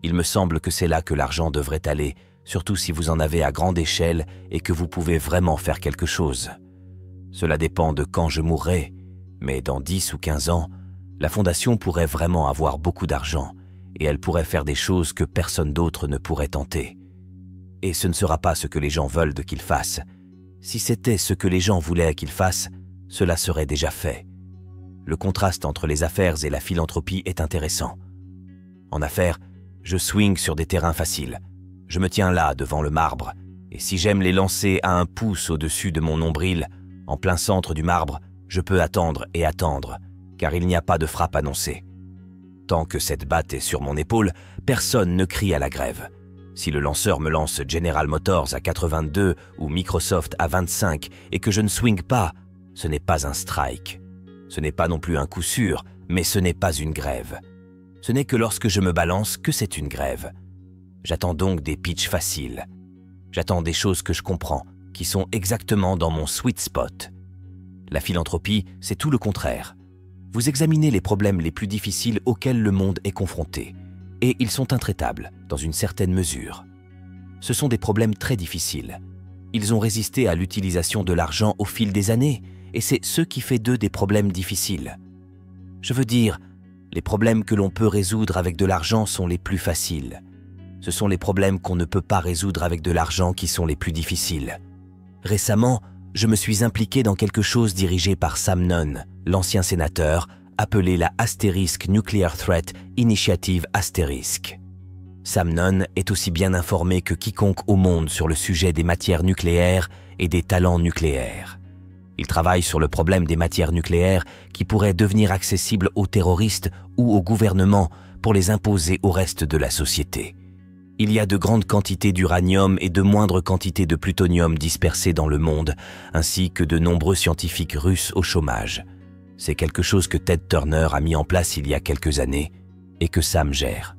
Il me semble que c'est là que l'argent devrait aller, surtout si vous en avez à grande échelle et que vous pouvez vraiment faire quelque chose. Cela dépend de quand je mourrai, mais dans 10 ou 15 ans, la fondation pourrait vraiment avoir beaucoup d'argent et elle pourrait faire des choses que personne d'autre ne pourrait tenter. Et ce ne sera pas ce que les gens veulent qu'ils fassent. Si c'était ce que les gens voulaient qu'ils fassent, cela serait déjà fait. Le contraste entre les affaires et la philanthropie est intéressant. En affaires, je swing sur des terrains faciles. Je me tiens là devant le marbre, et si j'aime les lancer à 1 pouce au-dessus de mon nombril, en plein centre du marbre, je peux attendre et attendre, car il n'y a pas de frappe annoncée. Tant que cette batte est sur mon épaule, personne ne crie à la grève. Si le lanceur me lance General Motors à 82 ou Microsoft à 25 et que je ne swing pas, ce n'est pas un strike. Ce n'est pas non plus un coup sûr, mais ce n'est pas une grève. Ce n'est que lorsque je me balance que c'est une grève. J'attends donc des pitchs faciles. J'attends des choses que je comprends, qui sont exactement dans mon sweet spot. La philanthropie, c'est tout le contraire. Vous examinez les problèmes les plus difficiles auxquels le monde est confronté, et ils sont intraitables, dans une certaine mesure. Ce sont des problèmes très difficiles. Ils ont résisté à l'utilisation de l'argent au fil des années, et c'est ce qui fait d'eux des problèmes difficiles. Je veux dire, les problèmes que l'on peut résoudre avec de l'argent sont les plus faciles. Ce sont les problèmes qu'on ne peut pas résoudre avec de l'argent qui sont les plus difficiles. Récemment, je me suis impliqué dans quelque chose dirigé par Sam Nunn, l'ancien sénateur, appelé la Asterisk Nuclear Threat Initiative Asterisk. Sam Nunn est aussi bien informé que quiconque au monde sur le sujet des matières nucléaires et des talents nucléaires. Il travaille sur le problème des matières nucléaires qui pourraient devenir accessibles aux terroristes ou au gouvernement pour les imposer au reste de la société. Il y a de grandes quantités d'uranium et de moindres quantités de plutonium dispersées dans le monde, ainsi que de nombreux scientifiques russes au chômage. C'est quelque chose que Ted Turner a mis en place il y a quelques années et que Sam gère.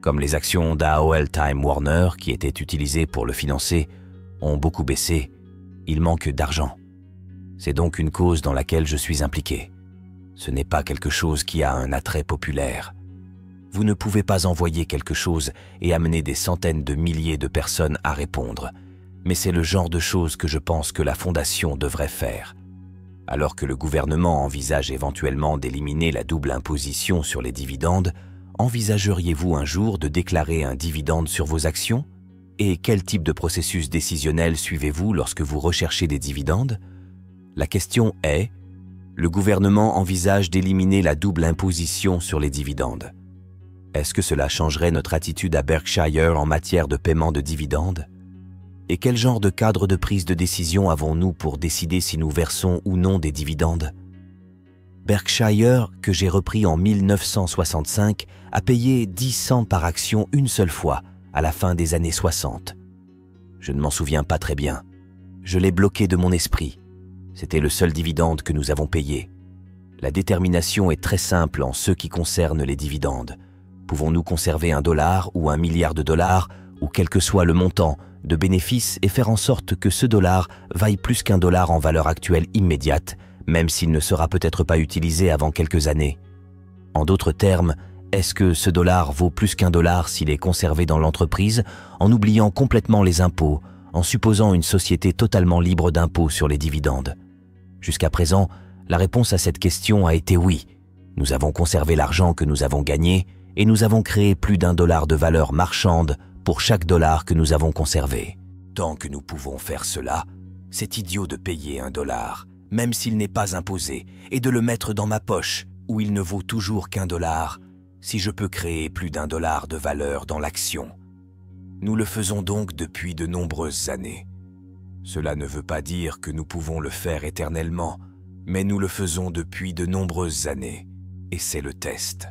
Comme les actions d'AOL Time Warner, qui étaient utilisées pour le financer, ont beaucoup baissé, il manque d'argent. C'est donc une cause dans laquelle je suis impliqué. Ce n'est pas quelque chose qui a un attrait populaire. Vous ne pouvez pas envoyer quelque chose et amener des centaines de milliers de personnes à répondre. Mais c'est le genre de choses que je pense que la Fondation devrait faire. Alors que le gouvernement envisage éventuellement d'éliminer la double imposition sur les dividendes, envisageriez-vous un jour de déclarer un dividende sur vos actions? Et quel type de processus décisionnel suivez-vous lorsque vous recherchez des dividendes? La question est, le gouvernement envisage d'éliminer la double imposition sur les dividendes. Est-ce que cela changerait notre attitude à Berkshire en matière de paiement de dividendes? Et quel genre de cadre de prise de décision avons-nous pour décider si nous versons ou non des dividendes? Berkshire, que j'ai repris en 1965, a payé 10 cents par action une seule fois, à la fin des années 60. Je ne m'en souviens pas très bien. Je l'ai bloqué de mon esprit. C'était le seul dividende que nous avons payé. La détermination est très simple en ce qui concerne les dividendes. Pouvons-nous conserver $1 ou $1 milliard, ou quel que soit le montant, de bénéfices et faire en sorte que ce dollar vaille plus qu'$1 en valeur actuelle immédiate, même s'il ne sera peut-être pas utilisé avant quelques années? En d'autres termes, est-ce que ce dollar vaut plus qu'$1 s'il est conservé dans l'entreprise, en oubliant complètement les impôts, en supposant une société totalement libre d'impôts sur les dividendes? Jusqu'à présent, la réponse à cette question a été oui. Nous avons conservé l'argent que nous avons gagné et nous avons créé plus d'$1 de valeur marchande pour chaque dollar que nous avons conservé. Tant que nous pouvons faire cela, c'est idiot de payer $1, même s'il n'est pas imposé, et de le mettre dans ma poche, où il ne vaut toujours qu'$1, si je peux créer plus d'$1 de valeur dans l'action. Nous le faisons donc depuis de nombreuses années. Cela ne veut pas dire que nous pouvons le faire éternellement, mais nous le faisons depuis de nombreuses années, et c'est le test.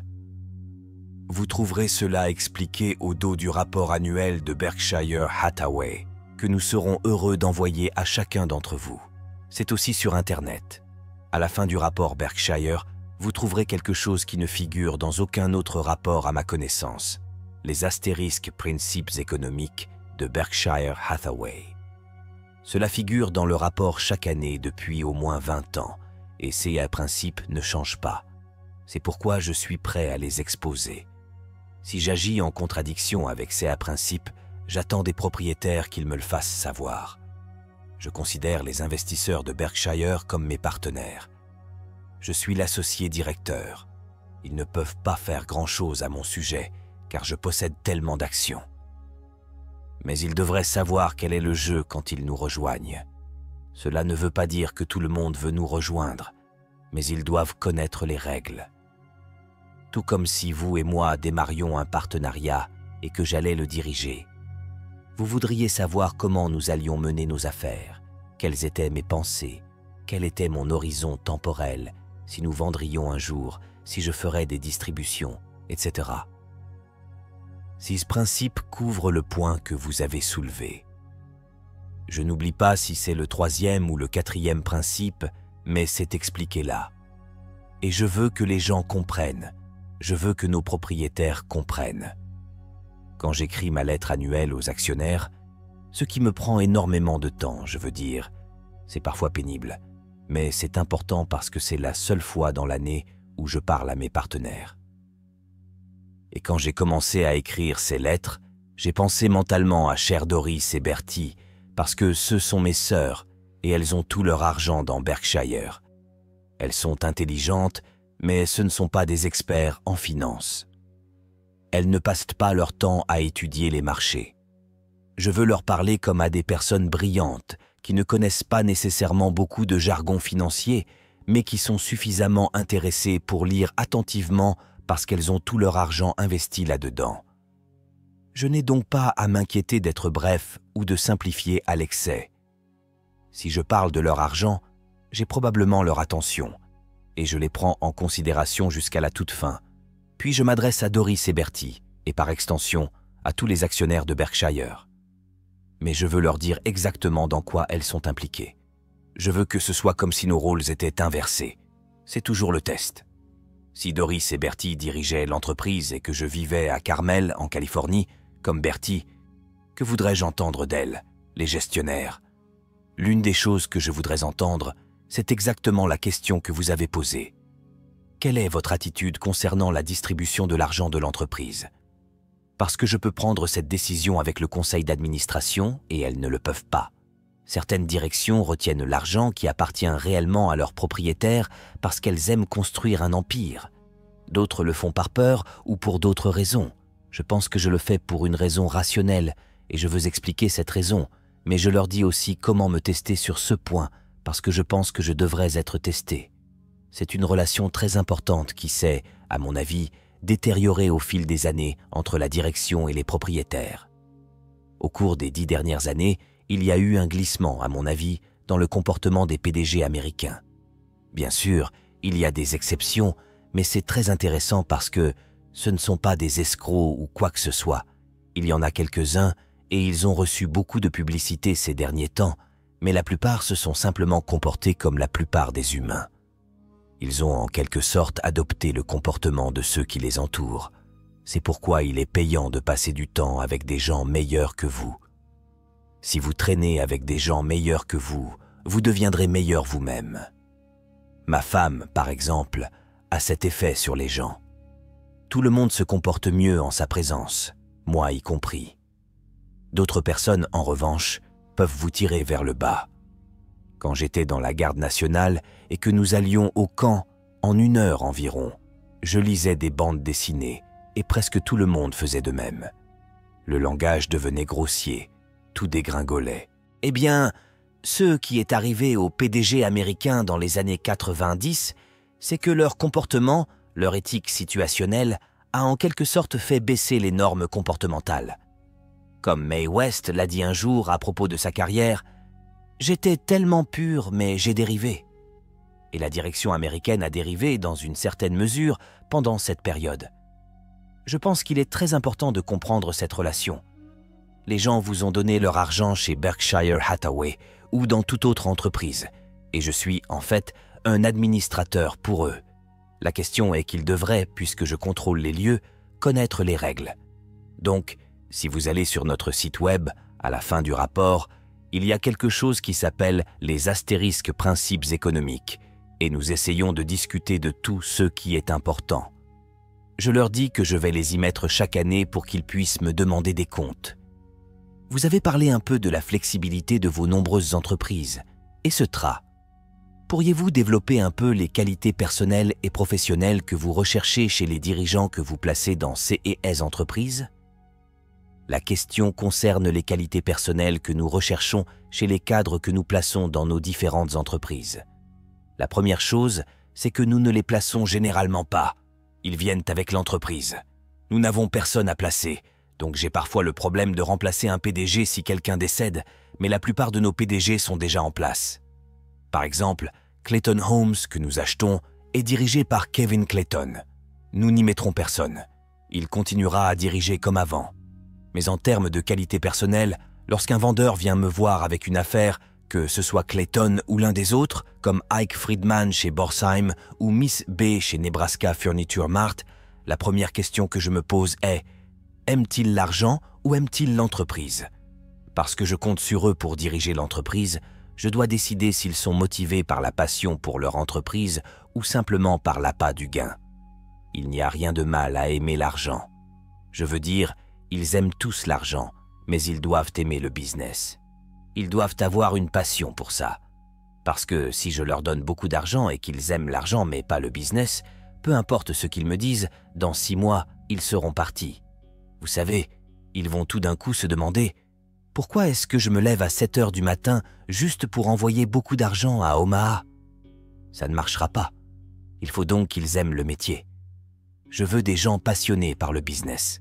Vous trouverez cela expliqué au dos du rapport annuel de Berkshire Hathaway, que nous serons heureux d'envoyer à chacun d'entre vous. C'est aussi sur Internet. À la fin du rapport Berkshire, vous trouverez quelque chose qui ne figure dans aucun autre rapport à ma connaissance, les astérisques principes économiques de Berkshire Hathaway. Cela figure dans le rapport chaque année depuis au moins 20 ans, et ces principes ne changent pas. C'est pourquoi je suis prêt à les exposer. Si j'agis en contradiction avec ces principes, j'attends des propriétaires qu'ils me le fassent savoir. Je considère les investisseurs de Berkshire comme mes partenaires. Je suis l'associé directeur. Ils ne peuvent pas faire grand-chose à mon sujet, car je possède tellement d'actions. Mais ils devraient savoir quel est le jeu quand ils nous rejoignent. Cela ne veut pas dire que tout le monde veut nous rejoindre, mais ils doivent connaître les règles. Tout comme si vous et moi démarrions un partenariat et que j'allais le diriger. Vous voudriez savoir comment nous allions mener nos affaires, quelles étaient mes pensées, quel était mon horizon temporel, si nous vendrions un jour, si je ferais des distributions, etc. Si ce principe couvre le point que vous avez soulevé. Je n'oublie pas si c'est le 3e ou le 4e principe, mais c'est expliqué là. Et je veux que les gens comprennent, je veux que nos propriétaires comprennent. Quand j'écris ma lettre annuelle aux actionnaires, ce qui me prend énormément de temps, je veux dire, c'est parfois pénible, mais c'est important parce que c'est la seule fois dans l'année où je parle à mes partenaires. Et quand j'ai commencé à écrire ces lettres, j'ai pensé mentalement à chère Doris et Bertie, parce que ce sont mes sœurs et elles ont tout leur argent dans Berkshire. Elles sont intelligentes, mais ce ne sont pas des experts en finance. Elles ne passent pas leur temps à étudier les marchés. Je veux leur parler comme à des personnes brillantes qui ne connaissent pas nécessairement beaucoup de jargon financier, mais qui sont suffisamment intéressées pour lire attentivement parce qu'elles ont tout leur argent investi là-dedans. Je n'ai donc pas à m'inquiéter d'être bref ou de simplifier à l'excès. Si je parle de leur argent, j'ai probablement leur attention, et je les prends en considération jusqu'à la toute fin. Puis je m'adresse à Doris et Bertie, et par extension, à tous les actionnaires de Berkshire. Mais je veux leur dire exactement dans quoi elles sont impliquées. Je veux que ce soit comme si nos rôles étaient inversés. C'est toujours le test. Si Doris et Bertie dirigeaient l'entreprise et que je vivais à Carmel, en Californie, comme Bertie, que voudrais-je entendre d'elles, les gestionnaires? L'une des choses que je voudrais entendre, c'est exactement la question que vous avez posée. Quelle est votre attitude concernant la distribution de l'argent de l'entreprise? Parce que je peux prendre cette décision avec le conseil d'administration et elles ne le peuvent pas. Certaines directions retiennent l'argent qui appartient réellement à leurs propriétaires parce qu'elles aiment construire un empire. D'autres le font par peur ou pour d'autres raisons. Je pense que je le fais pour une raison rationnelle et je veux expliquer cette raison, mais je leur dis aussi comment me tester sur ce point parce que je pense que je devrais être testé. C'est une relation très importante qui s'est, à mon avis, détériorée au fil des années entre la direction et les propriétaires. Au cours des 10 dernières années, il y a eu un glissement, à mon avis, dans le comportement des PDG américains. Bien sûr, il y a des exceptions, mais c'est très intéressant parce que ce ne sont pas des escrocs ou quoi que ce soit. Il y en a quelques-uns et ils ont reçu beaucoup de publicité ces derniers temps, mais la plupart se sont simplement comportés comme la plupart des humains. Ils ont en quelque sorte adopté le comportement de ceux qui les entourent. C'est pourquoi il est payant de passer du temps avec des gens meilleurs que vous. Si vous traînez avec des gens meilleurs que vous, vous deviendrez meilleur vous-même. Ma femme, par exemple, a cet effet sur les gens. Tout le monde se comporte mieux en sa présence, moi y compris. D'autres personnes, en revanche, peuvent vous tirer vers le bas. Quand j'étais dans la garde nationale et que nous allions au camp, en 1 heure environ, je lisais des bandes dessinées et presque tout le monde faisait de même. Le langage devenait grossier, tout dégringolait. Eh bien, ce qui est arrivé aux PDG américains dans les années 90, c'est que leur comportement, leur éthique situationnelle, a en quelque sorte fait baisser les normes comportementales. Comme Mae West l'a dit un jour à propos de sa carrière, « J'étais tellement pur, mais j'ai dérivé. » Et la direction américaine a dérivé dans une certaine mesure pendant cette période. Je pense qu'il est très important de comprendre cette relation. Les gens vous ont donné leur argent chez Berkshire Hathaway ou dans toute autre entreprise, et je suis, en fait, un administrateur pour eux. La question est qu'ils devraient, puisque je contrôle les lieux, connaître les règles. Donc, si vous allez sur notre site web, à la fin du rapport, il y a quelque chose qui s'appelle les astérisques principes économiques, et nous essayons de discuter de tout ce qui est important. Je leur dis que je vais les y mettre chaque année pour qu'ils puissent me demander des comptes. Vous avez parlé un peu de la flexibilité de vos nombreuses entreprises. Et ce TRA, pourriez-vous développer un peu les qualités personnelles et professionnelles que vous recherchez chez les dirigeants que vous placez dans ces entreprises? La question concerne les qualités personnelles que nous recherchons chez les cadres que nous plaçons dans nos différentes entreprises. La première chose, c'est que nous ne les plaçons généralement pas. Ils viennent avec l'entreprise. Nous n'avons personne à placer, donc j'ai parfois le problème de remplacer un PDG si quelqu'un décède, mais la plupart de nos PDG sont déjà en place. Par exemple, Clayton Homes, que nous achetons, est dirigé par Kevin Clayton. Nous n'y mettrons personne. Il continuera à diriger comme avant. Mais en termes de qualité personnelle, lorsqu'un vendeur vient me voir avec une affaire, que ce soit Clayton ou l'un des autres, comme Ike Friedman chez Borsheim ou Miss B chez Nebraska Furniture Mart, la première question que je me pose est « Aiment-ils l'argent ou aiment-ils l'entreprise ?» Parce que je compte sur eux pour diriger l'entreprise, je dois décider s'ils sont motivés par la passion pour leur entreprise ou simplement par l'appât du gain. Il n'y a rien de mal à aimer l'argent. Je veux dire, ils aiment tous l'argent, mais ils doivent aimer le business. Ils doivent avoir une passion pour ça. Parce que si je leur donne beaucoup d'argent et qu'ils aiment l'argent mais pas le business, peu importe ce qu'ils me disent, dans 6 mois, ils seront partis. Vous savez, ils vont tout d'un coup se demander « Pourquoi est-ce que je me lève à 7 heures du matin juste pour envoyer beaucoup d'argent à Omaha ?» Ça ne marchera pas. Il faut donc qu'ils aiment le métier. Je veux des gens passionnés par le business.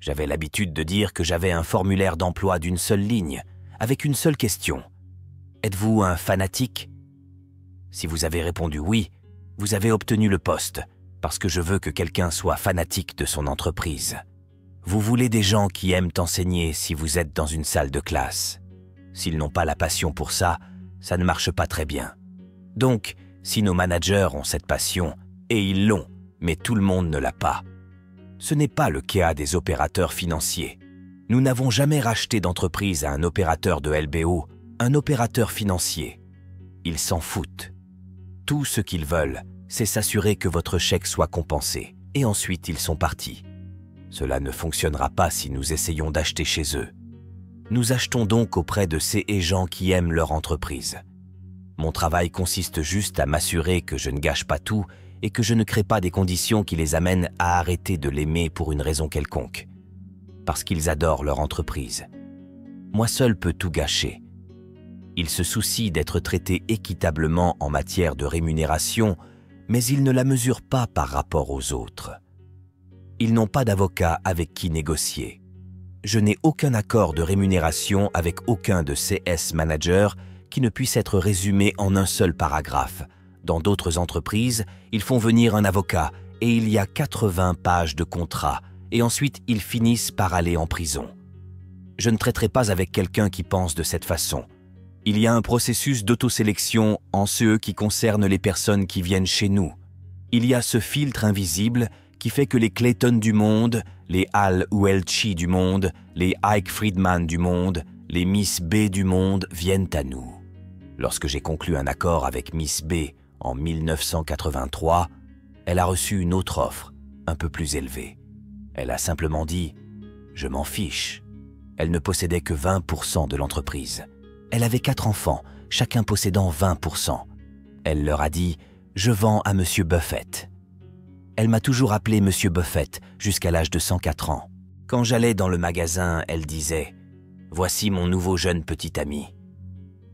J'avais l'habitude de dire que j'avais un formulaire d'emploi d'une seule ligne, avec une seule question. Êtes-vous un fanatique? Si vous avez répondu oui, vous avez obtenu le poste, parce que je veux que quelqu'un soit fanatique de son entreprise. Vous voulez des gens qui aiment enseigner si vous êtes dans une salle de classe. S'ils n'ont pas la passion pour ça, ça ne marche pas très bien. Donc, si nos managers ont cette passion, et ils l'ont, mais tout le monde ne l'a pas. Ce n'est pas le cas des opérateurs financiers. Nous n'avons jamais racheté d'entreprise à un opérateur de LBO, un opérateur financier. Ils s'en foutent. Tout ce qu'ils veulent, c'est s'assurer que votre chèque soit compensé, et ensuite ils sont partis. Cela ne fonctionnera pas si nous essayons d'acheter chez eux. Nous achetons donc auprès de ces gens qui aiment leur entreprise. Mon travail consiste juste à m'assurer que je ne gâche pas tout et que je ne crée pas des conditions qui les amènent à arrêter de l'aimer pour une raison quelconque. Parce qu'ils adorent leur entreprise. Moi seul peux tout gâcher. Ils se soucient d'être traités équitablement en matière de rémunération, mais ils ne la mesurent pas par rapport aux autres. Ils n'ont pas d'avocat avec qui négocier. Je n'ai aucun accord de rémunération avec aucun de CS managers qui ne puisse être résumé en un seul paragraphe. Dans d'autres entreprises, ils font venir un avocat et il y a 80 pages de contrat et ensuite ils finissent par aller en prison. Je ne traiterai pas avec quelqu'un qui pense de cette façon. Il y a un processus d'autosélection en ce qui concerne les personnes qui viennent chez nous. Il y a ce filtre invisible qui fait que les Clayton du monde, les Al ou Elchi du monde, les Ike Friedman du monde, les Miss B du monde viennent à nous. Lorsque j'ai conclu un accord avec Miss B en 1983, elle a reçu une autre offre, un peu plus élevée. Elle a simplement dit « Je m'en fiche ». Elle ne possédait que 20% de l'entreprise. Elle avait 4 enfants, chacun possédant 20%. Elle leur a dit « Je vends à Monsieur Buffett ». Elle m'a toujours appelé Monsieur Buffett jusqu'à l'âge de 104 ans. Quand j'allais dans le magasin, elle disait « Voici mon nouveau jeune petit ami ».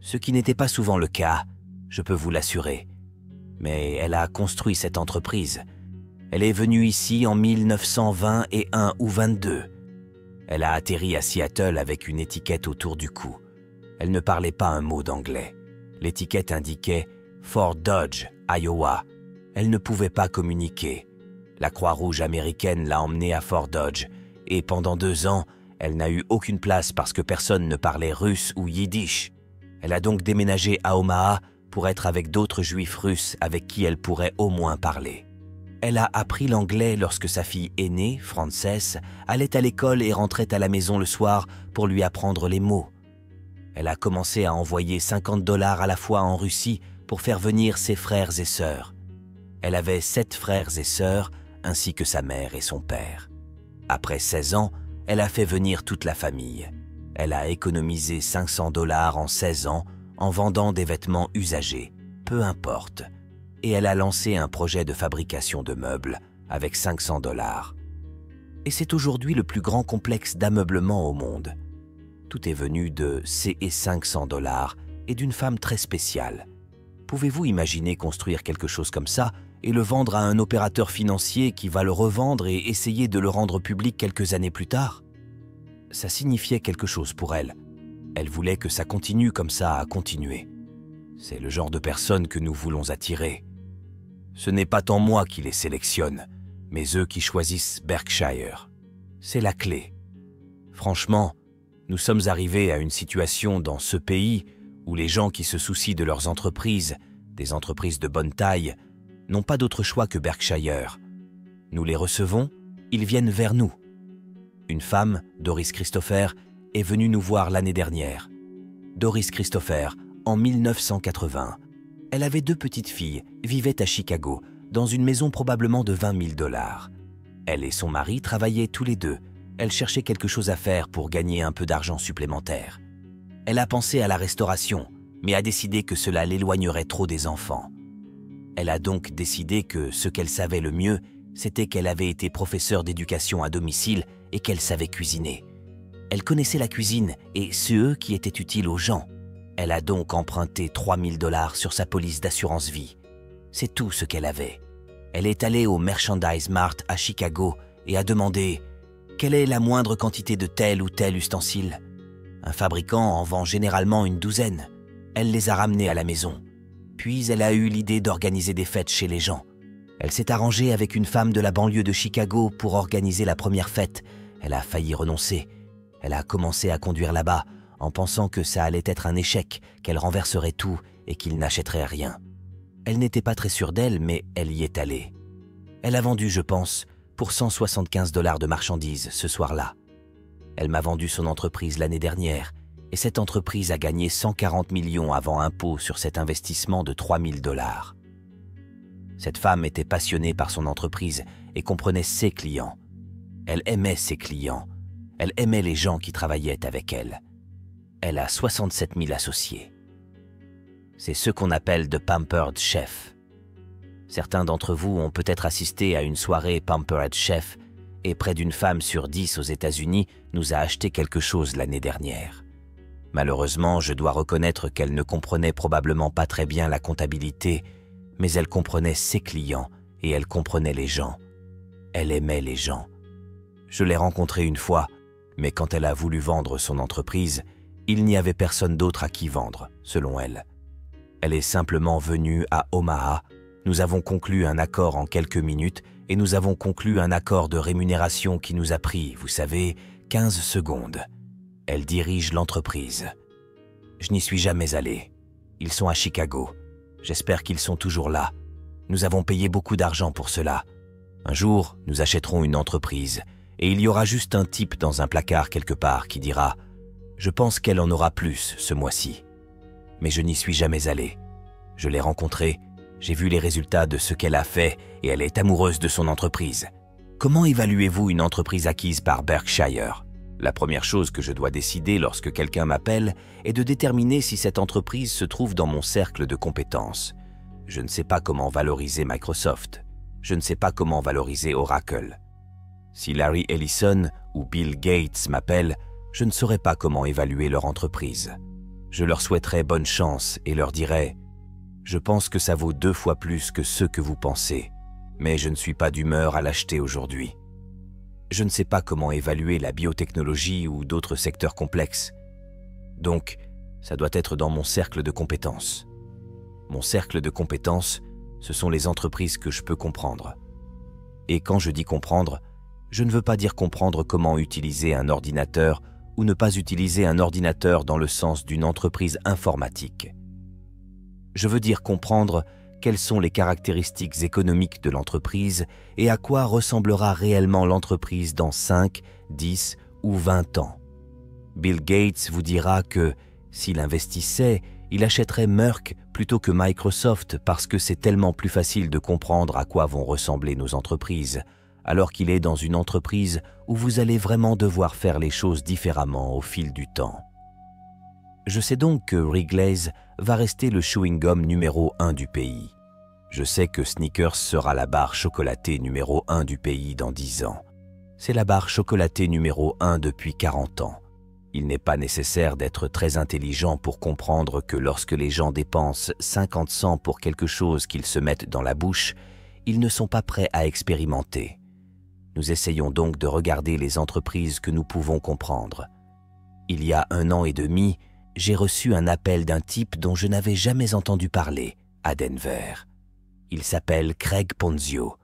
Ce qui n'était pas souvent le cas, je peux vous l'assurer. Mais elle a construit cette entreprise. Elle est venue ici en 1921 ou 22. Elle a atterri à Seattle avec une étiquette autour du cou. Elle ne parlait pas un mot d'anglais. L'étiquette indiquait « Fort Dodge, Iowa ». Elle ne pouvait pas communiquer. La Croix-Rouge américaine l'a emmenée à Fort Dodge et pendant 2 ans, elle n'a eu aucune place parce que personne ne parlait russe ou yiddish. Elle a donc déménagé à Omaha pour être avec d'autres juifs russes avec qui elle pourrait au moins parler. Elle a appris l'anglais lorsque sa fille aînée, Frances, allait à l'école et rentrait à la maison le soir pour lui apprendre les mots. Elle a commencé à envoyer $50 à la fois en Russie pour faire venir ses frères et sœurs. Elle avait 7 frères et sœurs, ainsi que sa mère et son père. Après 16 ans, elle a fait venir toute la famille. Elle a économisé 500 $ en 16 ans en vendant des vêtements usagés, peu importe. Et elle a lancé un projet de fabrication de meubles avec 500 $. Et c'est aujourd'hui le plus grand complexe d'ameublement au monde. Tout est venu de ces 500 $ et d'une femme très spéciale. Pouvez-vous imaginer construire quelque chose comme ça et le vendre à un opérateur financier qui va le revendre et essayer de le rendre public quelques années plus tard? Ça signifiait quelque chose pour elle. Elle voulait que ça continue comme ça à continuer. C'est le genre de personnes que nous voulons attirer. Ce n'est pas tant moi qui les sélectionne, mais eux qui choisissent Berkshire. C'est la clé. Franchement, nous sommes arrivés à une situation dans ce pays où les gens qui se soucient de leurs entreprises, des entreprises de bonne taille, n'ont pas d'autre choix que Berkshire. Nous les recevons, ils viennent vers nous. Une femme, Doris Christopher, est venue nous voir l'année dernière. Doris Christopher, en 1980. Elle avait 2 petites filles, vivait à Chicago, dans une maison probablement de 20 000 $. Elle et son mari travaillaient tous les deux. Elle cherchait quelque chose à faire pour gagner un peu d'argent supplémentaire. Elle a pensé à la restauration, mais a décidé que cela l'éloignerait trop des enfants. Elle a donc décidé que ce qu'elle savait le mieux, c'était qu'elle avait été professeure d'éducation à domicile et qu'elle savait cuisiner. Elle connaissait la cuisine et ceux qui étaient utiles aux gens. Elle a donc emprunté 3 000 $ sur sa police d'assurance vie. C'est tout ce qu'elle avait. Elle est allée au Merchandise Mart à Chicago et a demandé « Quelle est la moindre quantité de tel ou tel ustensile ?» Un fabricant en vend généralement une douzaine. Elle les a ramenés à la maison. Puis elle a eu l'idée d'organiser des fêtes chez les gens. Elle s'est arrangée avec une femme de la banlieue de Chicago pour organiser la première fête. Elle a failli renoncer. Elle a commencé à conduire là-bas en pensant que ça allait être un échec, qu'elle renverserait tout et qu'il n'achèterait rien. Elle n'était pas très sûre d'elle, mais elle y est allée. Elle a vendu, je pense, pour 175 $ de marchandises ce soir-là. Elle m'a vendu son entreprise l'année dernière et cette entreprise a gagné 140 millions avant impôt sur cet investissement de 3 000 $. Cette femme était passionnée par son entreprise et comprenait ses clients. Elle aimait ses clients. Elle aimait les gens qui travaillaient avec elle. Elle a 67 000 associés. C'est ce qu'on appelle de Pampered Chef. Certains d'entre vous ont peut-être assisté à une soirée Pampered Chef et près d'une femme sur 10 aux États-Unis nous a acheté quelque chose l'année dernière. Malheureusement, je dois reconnaître qu'elle ne comprenait probablement pas très bien la comptabilité, mais elle comprenait ses clients et elle comprenait les gens. Elle aimait les gens. Je l'ai rencontrée une fois, mais quand elle a voulu vendre son entreprise, il n'y avait personne d'autre à qui vendre, selon elle. Elle est simplement venue à Omaha. Nous avons conclu un accord en quelques minutes et nous avons conclu un accord de rémunération qui nous a pris, vous savez, 15 secondes. Elle dirige l'entreprise. Je n'y suis jamais allé. Ils sont à Chicago. J'espère qu'ils sont toujours là. Nous avons payé beaucoup d'argent pour cela. Un jour, nous achèterons une entreprise et il y aura juste un type dans un placard quelque part qui dira « Je pense qu'elle en aura plus ce mois-ci. » Mais je n'y suis jamais allé. Je l'ai rencontrée, j'ai vu les résultats de ce qu'elle a fait et elle est amoureuse de son entreprise. Comment évaluez-vous une entreprise acquise par Berkshire ? La première chose que je dois décider lorsque quelqu'un m'appelle est de déterminer si cette entreprise se trouve dans mon cercle de compétences. Je ne sais pas comment valoriser Microsoft. Je ne sais pas comment valoriser Oracle. Si Larry Ellison ou Bill Gates m'appellent, je ne saurais pas comment évaluer leur entreprise. Je leur souhaiterais bonne chance et leur dirais « Je pense que ça vaut 2 fois plus que ce que vous pensez, mais je ne suis pas d'humeur à l'acheter aujourd'hui. » Je ne sais pas comment évaluer la biotechnologie ou d'autres secteurs complexes. Donc, ça doit être dans mon cercle de compétences. Mon cercle de compétences, ce sont les entreprises que je peux comprendre. Et quand je dis comprendre, je ne veux pas dire comprendre comment utiliser un ordinateur ou ne pas utiliser un ordinateur dans le sens d'une entreprise informatique. Je veux dire comprendre quelles sont les caractéristiques économiques de l'entreprise et à quoi ressemblera réellement l'entreprise dans 5, 10 ou 20 ans. Bill Gates vous dira que s'il investissait, il achèterait Merck plutôt que Microsoft parce que c'est tellement plus facile de comprendre à quoi vont ressembler nos entreprises, alors qu'il est dans une entreprise où vous allez vraiment devoir faire les choses différemment au fil du temps. Je sais donc que Wrigley's va rester le chewing-gum numéro 1 du pays. Je sais que Snickers sera la barre chocolatée numéro 1 du pays dans 10 ans. C'est la barre chocolatée numéro 1 depuis 40 ans. Il n'est pas nécessaire d'être très intelligent pour comprendre que lorsque les gens dépensent 50 cents pour quelque chose qu'ils se mettent dans la bouche, ils ne sont pas prêts à expérimenter. Nous essayons donc de regarder les entreprises que nous pouvons comprendre. Il y a 1 an et demi, j'ai reçu un appel d'un type dont je n'avais jamais entendu parler à Denver. Il s'appelle Craig Ponzio.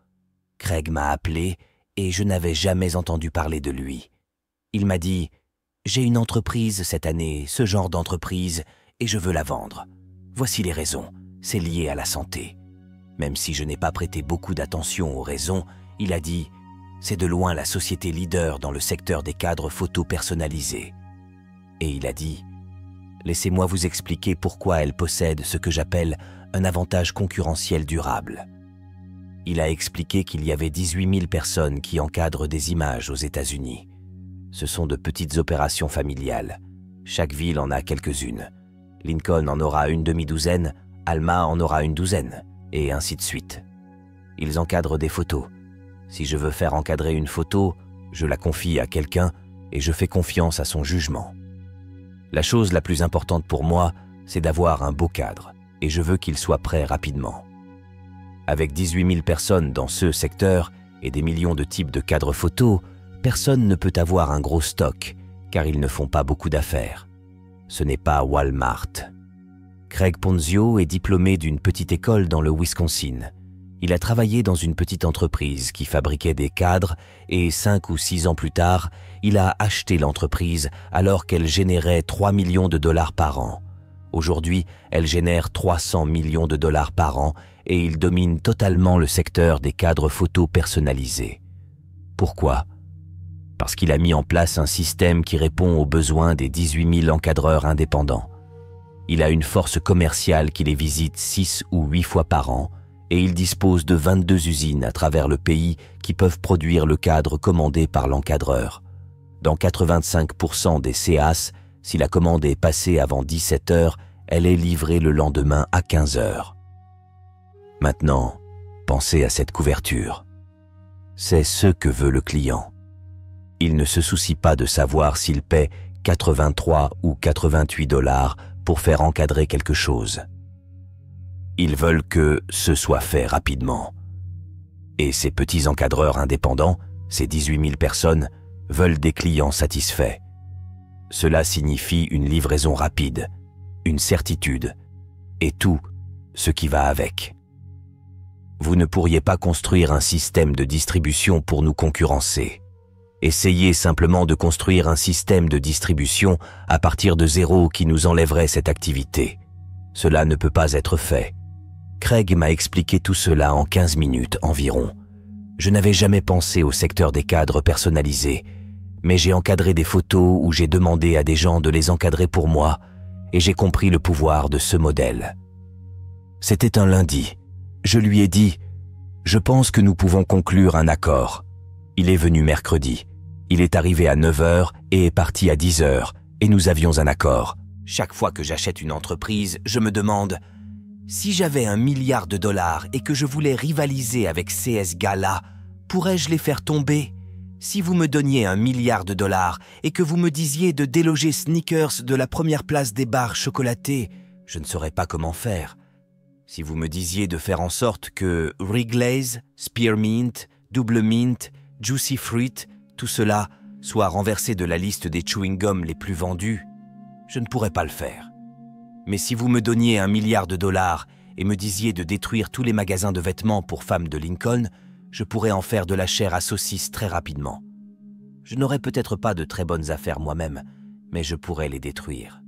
Craig m'a appelé et je n'avais jamais entendu parler de lui. Il m'a dit « J'ai une entreprise cette année, ce genre d'entreprise, et je veux la vendre. Voici les raisons, c'est lié à la santé. » Même si je n'ai pas prêté beaucoup d'attention aux raisons, il a dit « C'est de loin la société leader dans le secteur des cadres photos personnalisés. » Et il a dit « Laissez-moi vous expliquer pourquoi elle possède ce que j'appelle un avantage concurrentiel durable. » Il a expliqué qu'il y avait 18 000 personnes qui encadrent des images aux États-Unis. Ce sont de petites opérations familiales. Chaque ville en a quelques-unes. Lincoln en aura une demi-douzaine, Alma en aura une douzaine, et ainsi de suite. Ils encadrent des photos. Si je veux faire encadrer une photo, je la confie à quelqu'un et je fais confiance à son jugement. La chose la plus importante pour moi, c'est d'avoir un beau cadre, et je veux qu'il soit prêt rapidement. Avec 18 000 personnes dans ce secteur et des millions de types de cadres photos, personne ne peut avoir un gros stock, car ils ne font pas beaucoup d'affaires. Ce n'est pas Walmart. Craig Ponzio est diplômé d'une petite école dans le Wisconsin. Il a travaillé dans une petite entreprise qui fabriquait des cadres et 5 ou 6 ans plus tard, il a acheté l'entreprise alors qu'elle générait 3 millions de dollars par an. Aujourd'hui, elle génère 300 millions de dollars par an et il domine totalement le secteur des cadres photos personnalisés. Pourquoi ? Parce qu'il a mis en place un système qui répond aux besoins des 18 000 encadreurs indépendants. Il a une force commerciale qui les visite 6 ou 8 fois par an et il dispose de 22 usines à travers le pays qui peuvent produire le cadre commandé par l'encadreur. Dans 85% des CAS, si la commande est passée avant 17 heures, elle est livrée le lendemain à 15 heures. Maintenant, pensez à cette couverture. C'est ce que veut le client. Il ne se soucie pas de savoir s'il paie 83 ou 88 dollars pour faire encadrer quelque chose. Ils veulent que ce soit fait rapidement. Et ces petits encadreurs indépendants, ces 18 000 personnes, veulent des clients satisfaits. Cela signifie une livraison rapide, une certitude, et tout ce qui va avec. Vous ne pourriez pas construire un système de distribution pour nous concurrencer. Essayez simplement de construire un système de distribution à partir de zéro qui nous enlèverait cette activité. Cela ne peut pas être fait. Craig m'a expliqué tout cela en 15 minutes environ. Je n'avais jamais pensé au secteur des cadres personnalisés, mais j'ai encadré des photos où j'ai demandé à des gens de les encadrer pour moi et j'ai compris le pouvoir de ce modèle. C'était un lundi. Je lui ai dit « Je pense que nous pouvons conclure un accord ». Il est venu mercredi. Il est arrivé à 9 heures et est parti à 10 heures et nous avions un accord. Chaque fois que j'achète une entreprise, je me demande « Si j'avais 1 milliard de dollars et que je voulais rivaliser avec ces gars-là, pourrais-je les faire tomber ? Si vous me donniez 1 milliard de dollars et que vous me disiez de déloger Snickers de la première place des barres chocolatées, je ne saurais pas comment faire. Si vous me disiez de faire en sorte que Wrigley's, Spearmint, Double Mint, Juicy Fruit, tout cela soit renversé de la liste des chewing-gums les plus vendus, je ne pourrais pas le faire. Mais si vous me donniez 1 milliard de dollars et me disiez de détruire tous les magasins de vêtements pour femmes de Lincoln, je pourrais en faire de la chair à saucisse très rapidement. Je n'aurais peut-être pas de très bonnes affaires moi-même, mais je pourrais les détruire.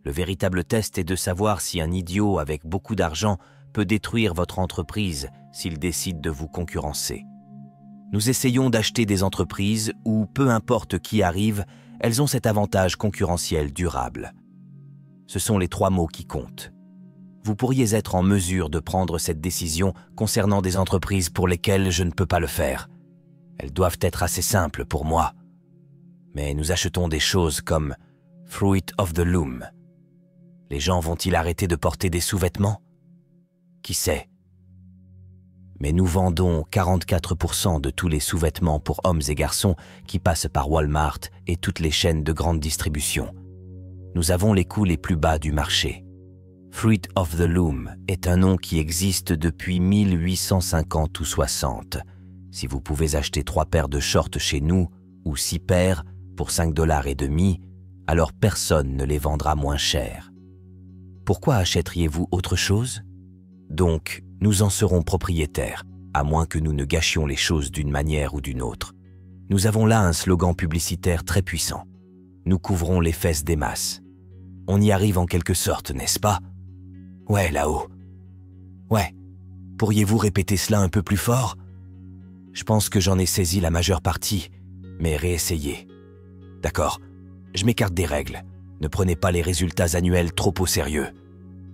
Le véritable test est de savoir si un idiot avec beaucoup d'argent peut détruire votre entreprise s'il décide de vous concurrencer. Nous essayons d'acheter des entreprises où, peu importe qui arrive, elles ont cet avantage concurrentiel durable. Ce sont les 3 mots qui comptent. Vous pourriez être en mesure de prendre cette décision concernant des entreprises pour lesquelles je ne peux pas le faire. Elles doivent être assez simples pour moi. Mais nous achetons des choses comme Fruit of the Loom. Les gens vont-ils arrêter de porter des sous-vêtements? Qui sait? Mais nous vendons 44% de tous les sous-vêtements pour hommes et garçons qui passent par Walmart et toutes les chaînes de grande distribution. Nous avons les coûts les plus bas du marché. Fruit of the Loom est un nom qui existe depuis 1850 ou 60. Si vous pouvez acheter 3 paires de shorts chez nous, ou 6 paires, pour $5,50, alors personne ne les vendra moins cher. Pourquoi achèteriez-vous autre chose? Donc, nous en serons propriétaires, à moins que nous ne gâchions les choses d'une manière ou d'une autre. Nous avons là un slogan publicitaire très puissant. Nous couvrons les fesses des masses. On y arrive en quelque sorte, n'est-ce pas? Ouais, là-haut. Ouais. Pourriez-vous répéter cela un peu plus fort? Je pense que j'en ai saisi la majeure partie, mais réessayez. D'accord, je m'écarte des règles. Ne prenez pas les résultats annuels trop au sérieux.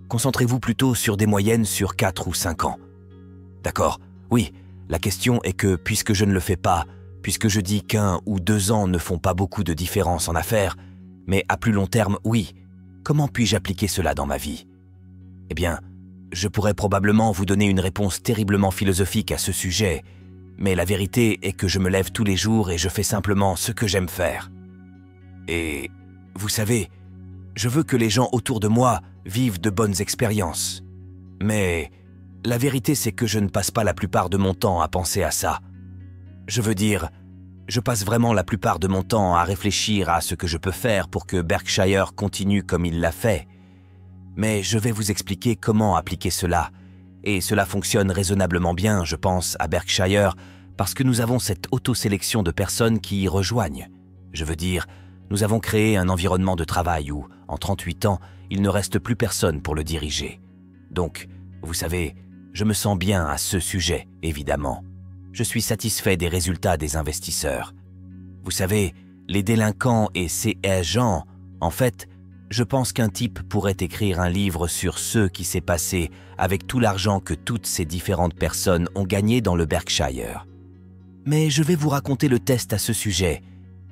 Concentrez-vous plutôt sur des moyennes sur 4 ou 5 ans. D'accord, oui, la question est que puisque je ne le fais pas, puisque je dis qu'1 ou 2 ans ne font pas beaucoup de différence en affaires, mais à plus long terme, oui, comment puis-je appliquer cela dans ma vie? Eh bien, je pourrais probablement vous donner une réponse terriblement philosophique à ce sujet, mais la vérité est que je me lève tous les jours et je fais simplement ce que j'aime faire. Et, vous savez, je veux que les gens autour de moi vivent de bonnes expériences. Mais la vérité, c'est que je ne passe pas la plupart de mon temps à penser à ça. Je veux dire, je passe vraiment la plupart de mon temps à réfléchir à ce que je peux faire pour que Berkshire continue comme il l'a fait. Mais je vais vous expliquer comment appliquer cela. Et cela fonctionne raisonnablement bien, je pense, à Berkshire, parce que nous avons cette auto-sélection de personnes qui y rejoignent. Je veux dire, nous avons créé un environnement de travail où, en 38 ans, il ne reste plus personne pour le diriger. Donc, vous savez, je me sens bien à ce sujet, évidemment. Je suis satisfait des résultats des investisseurs. Vous savez, les délinquants et ces gens, en fait, je pense qu'un type pourrait écrire un livre sur ce qui s'est passé avec tout l'argent que toutes ces différentes personnes ont gagné dans le Berkshire. Mais je vais vous raconter le test à ce sujet,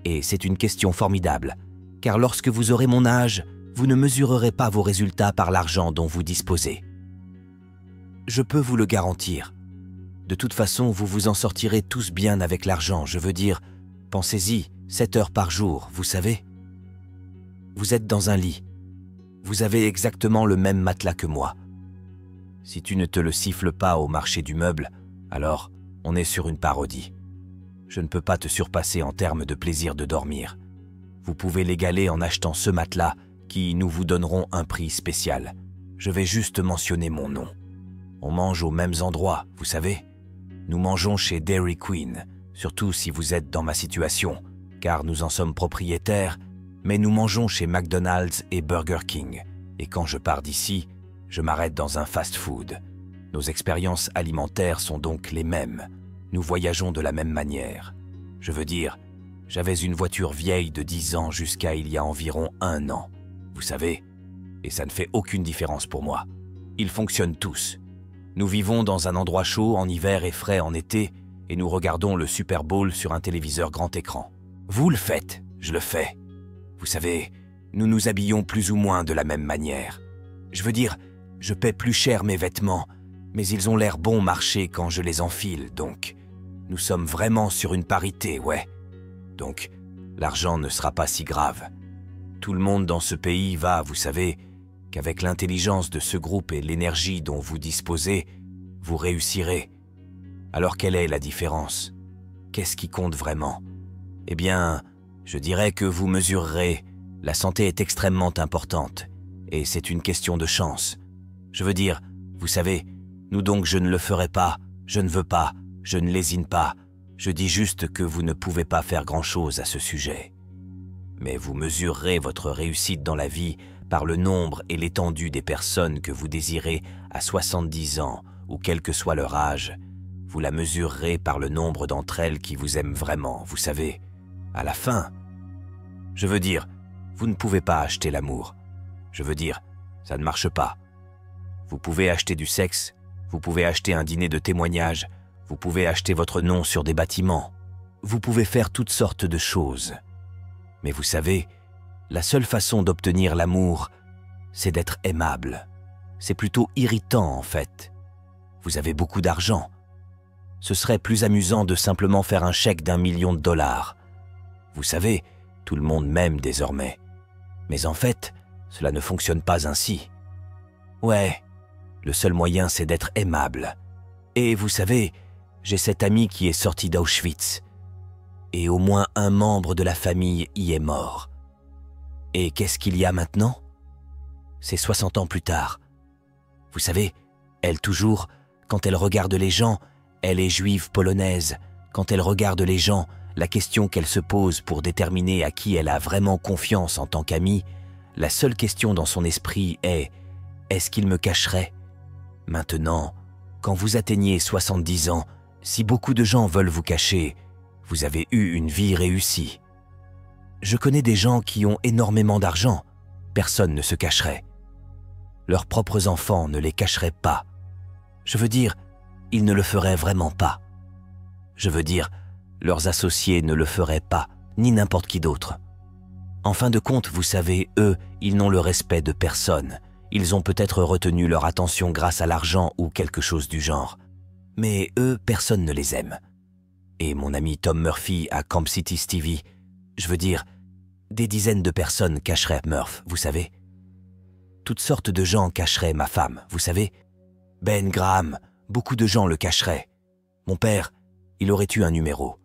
et c'est une question formidable, car lorsque vous aurez mon âge, vous ne mesurerez pas vos résultats par l'argent dont vous disposez. Je peux vous le garantir. De toute façon, vous vous en sortirez tous bien avec l'argent, je veux dire, pensez-y, 7 heures par jour, vous savez. Vous êtes dans un lit. Vous avez exactement le même matelas que moi. Si tu ne te le siffles pas au marché du meuble, alors on est sur une parodie. Je ne peux pas te surpasser en termes de plaisir de dormir. Vous pouvez l'égaler en achetant ce matelas qui nous vous donneront un prix spécial. Je vais juste mentionner mon nom. On mange aux mêmes endroits, vous savez. Nous mangeons chez Dairy Queen, surtout si vous êtes dans ma situation, car nous en sommes propriétaires, mais nous mangeons chez McDonald's et Burger King. Et quand je pars d'ici, je m'arrête dans un fast-food. Nos expériences alimentaires sont donc les mêmes. Nous voyageons de la même manière. Je veux dire, j'avais une voiture vieille de 10 ans jusqu'à il y a environ 1 an. Vous savez, et ça ne fait aucune différence pour moi. Ils fonctionnent tous. Nous vivons dans un endroit chaud en hiver et frais en été, et nous regardons le Super Bowl sur un téléviseur grand écran. Vous le faites, je le fais. Vous savez, nous nous habillons plus ou moins de la même manière. Je veux dire, je paie plus cher mes vêtements, mais ils ont l'air bon marché quand je les enfile, donc nous sommes vraiment sur une parité, ouais. Donc, l'argent ne sera pas si grave. Tout le monde dans ce pays va, vous savez, qu'avec l'intelligence de ce groupe et l'énergie dont vous disposez, vous réussirez. Alors quelle est la différence? Qu'est-ce qui compte vraiment? Eh bien, je dirais que vous mesurerez, la santé est extrêmement importante, et c'est une question de chance. Je veux dire, vous savez, nous donc je ne le ferai pas, je ne veux pas, je ne lésine pas, je dis juste que vous ne pouvez pas faire grand-chose à ce sujet. Mais vous mesurerez votre réussite dans la vie par le nombre et l'étendue des personnes que vous désirez à 70 ans, ou quel que soit leur âge. Vous la mesurerez par le nombre d'entre elles qui vous aiment vraiment, vous savez. À la fin, je veux dire, vous ne pouvez pas acheter l'amour. Je veux dire, ça ne marche pas. Vous pouvez acheter du sexe, vous pouvez acheter un dîner de témoignage, vous pouvez acheter votre nom sur des bâtiments, vous pouvez faire toutes sortes de choses. Mais vous savez, la seule façon d'obtenir l'amour, c'est d'être aimable. C'est plutôt irritant en fait. Vous avez beaucoup d'argent. Ce serait plus amusant de simplement faire un chèque d'1 million de dollars. Vous savez, tout le monde m'aime désormais. Mais en fait, cela ne fonctionne pas ainsi. Ouais, le seul moyen c'est d'être aimable. Et vous savez, j'ai cet ami qui est sorti d'Auschwitz. Et au moins un membre de la famille y est mort. Et qu'est-ce qu'il y a maintenant? C'est 60 ans plus tard. Vous savez, elle toujours, quand elle regarde les gens, elle est juive polonaise. Quand elle regarde les gens, la question qu'elle se pose pour déterminer à qui elle a vraiment confiance en tant qu'amie, la seule question dans son esprit est « Est-ce qu'il me cacherait ?» Maintenant, quand vous atteignez 70 ans, si beaucoup de gens veulent vous cacher, vous avez eu une vie réussie. Je connais des gens qui ont énormément d'argent. Personne ne se cacherait. Leurs propres enfants ne les cacheraient pas. Je veux dire, ils ne le feraient vraiment pas. Je veux dire, leurs associés ne le feraient pas, ni n'importe qui d'autre. En fin de compte, vous savez, eux, ils n'ont le respect de personne. Ils ont peut-être retenu leur attention grâce à l'argent ou quelque chose du genre. Mais eux, personne ne les aime. Et mon ami Tom Murphy à Camp City Stevie, je veux dire, des dizaines de personnes cacheraient Murph, vous savez. Toutes sortes de gens cacheraient ma femme, vous savez. Ben Graham, beaucoup de gens le cacheraient. Mon père, il aurait eu un numéro.